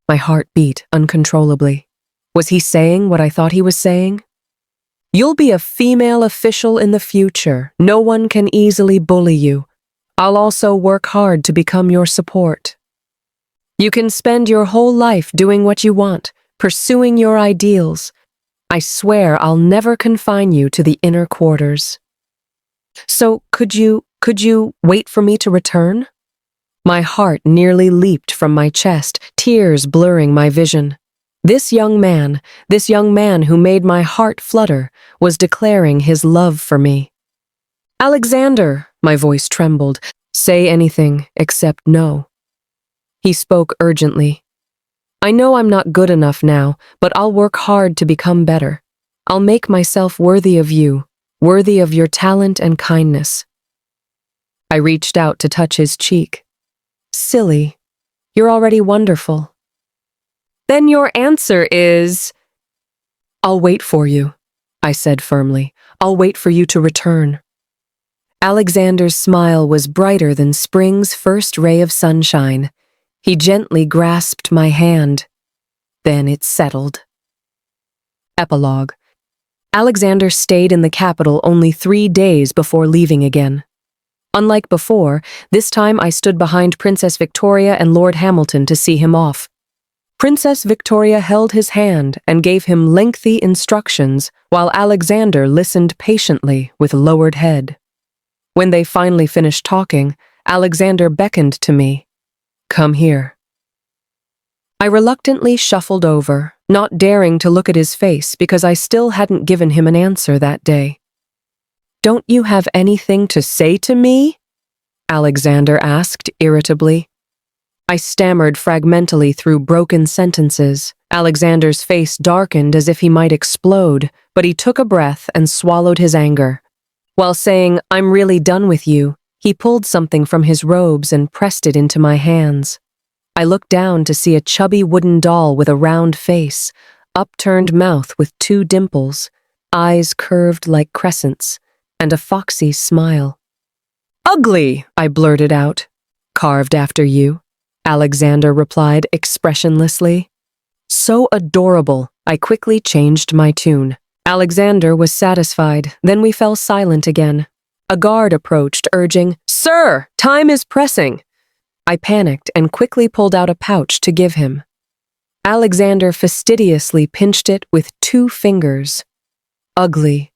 My heart beat uncontrollably. Was he saying what I thought he was saying? "You'll be a female official in the future. No one can easily bully you. I'll also work hard to become your support. You can spend your whole life doing what you want, pursuing your ideals. I swear I'll never confine you to the inner quarters. So could you wait for me to return?" My heart nearly leaped from my chest, tears blurring my vision. This young man who made my heart flutter, was declaring his love for me. "Alexander," my voice trembled, "say anything except no." He spoke urgently. "I know I'm not good enough now, but I'll work hard to become better. I'll make myself worthy of you, worthy of your talent and kindness." I reached out to touch his cheek. "Silly, you're already wonderful." "Then your answer is—" "I'll wait for you," I said firmly. "I'll wait for you to return." Alexander's smile was brighter than spring's first ray of sunshine. He gently grasped my hand. Then it settled. Epilogue. Alexander stayed in the capital only 3 days before leaving again. Unlike before, this time I stood behind Princess Victoria and Lord Hamilton to see him off. Princess Victoria held his hand and gave him lengthy instructions, while Alexander listened patiently with lowered head. When they finally finished talking, Alexander beckoned to me. "Come here." I reluctantly shuffled over, not daring to look at his face because I still hadn't given him an answer that day. "Don't you have anything to say to me?" Alexander asked irritably. I stammered fragmentally through broken sentences. Alexander's face darkened as if he might explode, but he took a breath and swallowed his anger. While saying, "I'm really done with you," he pulled something from his robes and pressed it into my hands. I looked down to see a chubby wooden doll with a round face, upturned mouth with 2 dimples, eyes curved like crescents, and a foxy smile. "Ugly," I blurted out. "Carved after you," Alexander replied expressionlessly. "So adorable," I quickly changed my tune. Alexander was satisfied, then we fell silent again. A guard approached, urging, "Sir, time is pressing." I panicked and quickly pulled out a pouch to give him. Alexander fastidiously pinched it with 2 fingers. "Ugly."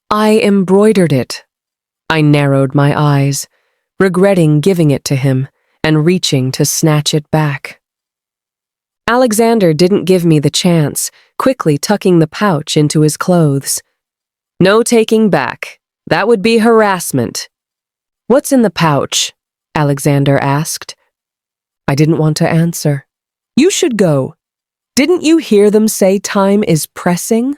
"I embroidered it." I narrowed my eyes, regretting giving it to him and reaching to snatch it back. Alexander didn't give me the chance, quickly tucking the pouch into his clothes. "No taking back. That would be harassment." "What's in the pouch?" Alexander asked. I didn't want to answer. "You should go. Didn't you hear them say time is pressing?"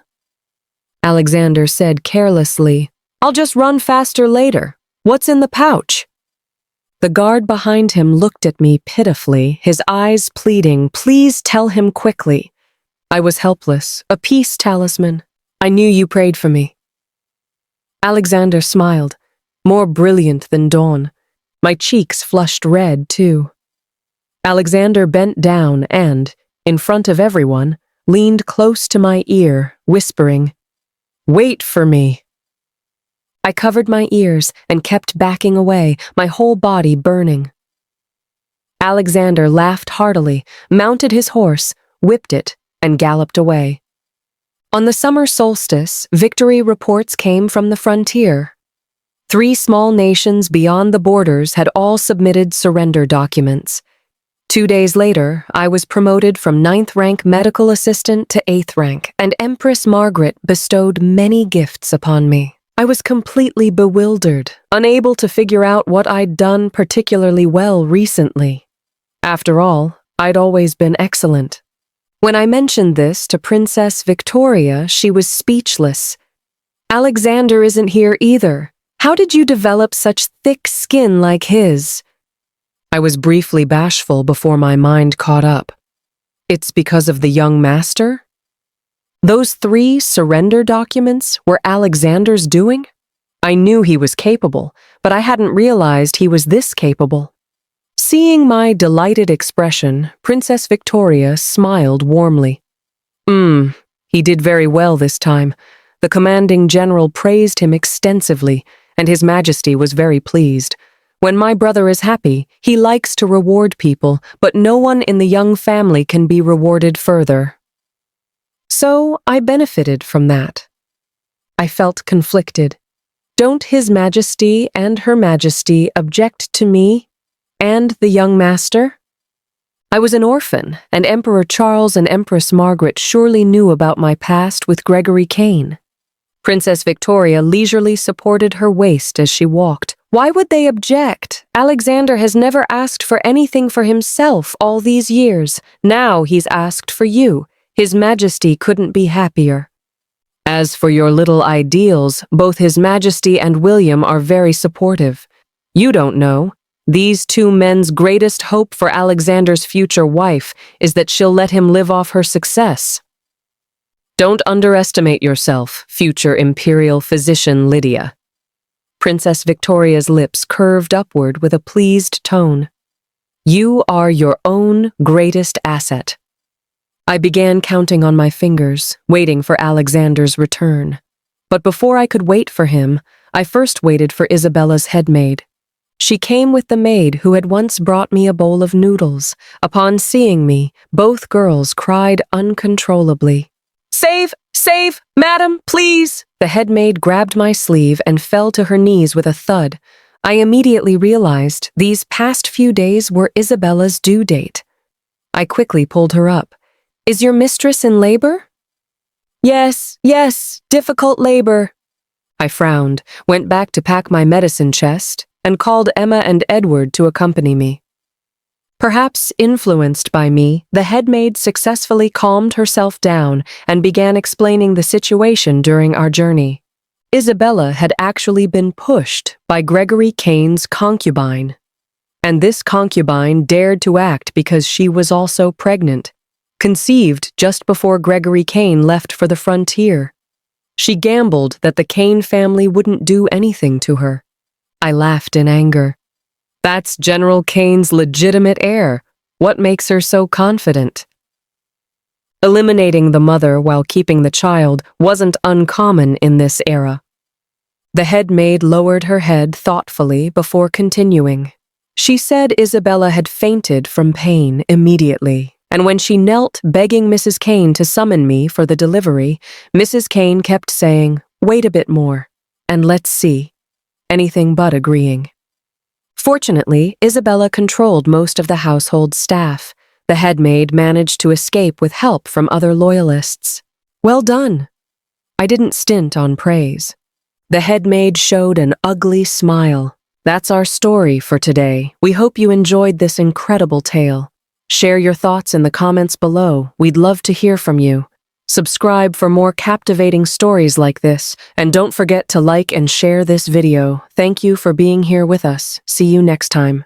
Alexander said carelessly, "I'll just run faster later. What's in the pouch?" The guard behind him looked at me pitifully, his eyes pleading, "Please tell him quickly." I was helpless, a peace talisman. "I knew you prayed for me." Alexander smiled, more brilliant than dawn. My cheeks flushed red, too. Alexander bent down and, in front of everyone, leaned close to my ear, whispering, "Wait for me." I covered my ears and kept backing away, my whole body burning. Alexander laughed heartily, mounted his horse, whipped it, and galloped away. On the summer solstice, victory reports came from the frontier. 3 small nations beyond the borders had all submitted surrender documents. 2 days later, I was promoted from 9th rank medical assistant to 8th rank, and Empress Margaret bestowed many gifts upon me. I was completely bewildered, unable to figure out what I'd done particularly well recently. After all, I'd always been excellent. When I mentioned this to Princess Victoria, she was speechless. "Alexander isn't here either. How did you develop such thick skin like his?" I was briefly bashful before my mind caught up. It's because of the young master? Those 3 surrender documents were Alexander's doing? I knew he was capable, but I hadn't realized he was this capable. Seeing my delighted expression, Princess Victoria smiled warmly. He did very well this time. The commanding general praised him extensively, and His Majesty was very pleased. When my brother is happy, he likes to reward people, but no one in the young family can be rewarded further. So I benefited from that. I felt conflicted. Don't His Majesty and Her Majesty object to me and the young master? I was an orphan, and Emperor Charles and Empress Margaret surely knew about my past with Gregory Kane. Princess Victoria leisurely supported her waist as she walked. Why would they object? Alexander has never asked for anything for himself all these years. Now he's asked for you. His Majesty couldn't be happier. As for your little ideals, both His Majesty and William are very supportive. You don't know. These 2 men's greatest hope for Alexander's future wife is that she'll let him live off her success. Don't underestimate yourself, future imperial physician Lydia. Princess Victoria's lips curved upward with a pleased tone. You are your own greatest asset. I began counting on my fingers, waiting for Alexander's return. But before I could wait for him, I first waited for Isabella's headmaid. She came with the maid who had once brought me a bowl of noodles. Upon seeing me, both girls cried uncontrollably. "Save! Save! Madam, please!" The headmaid grabbed my sleeve and fell to her knees with a thud. I immediately realized these past few days were Isabella's due date. I quickly pulled her up. "Is your mistress in labor?" Yes, difficult labor." I frowned, went back to pack my medicine chest, and called Emma and Edward to accompany me. Perhaps influenced by me, the headmaid successfully calmed herself down and began explaining the situation during our journey. Isabella had actually been pushed by Gregory Kane's concubine. And this concubine dared to act because she was also pregnant, conceived just before Gregory Kane left for the frontier. She gambled that the Kane family wouldn't do anything to her. I laughed in anger. That's General Kane's legitimate heir. What makes her so confident? Eliminating the mother while keeping the child wasn't uncommon in this era. The headmaid lowered her head thoughtfully before continuing. She said Isabella had fainted from pain immediately, and when she knelt begging Mrs. Kane to summon me for the delivery, Mrs. Kane kept saying, "Wait a bit more, and let's see." Anything but agreeing. Fortunately, Isabella controlled most of the household staff. The headmaid managed to escape with help from other loyalists. Well done. I didn't stint on praise. The headmaid showed an ugly smile. That's our story for today. We hope you enjoyed this incredible tale. Share your thoughts in the comments below. We'd love to hear from you. Subscribe for more captivating stories like this, and don't forget to like and share this video. Thank you for being here with us. See you next time.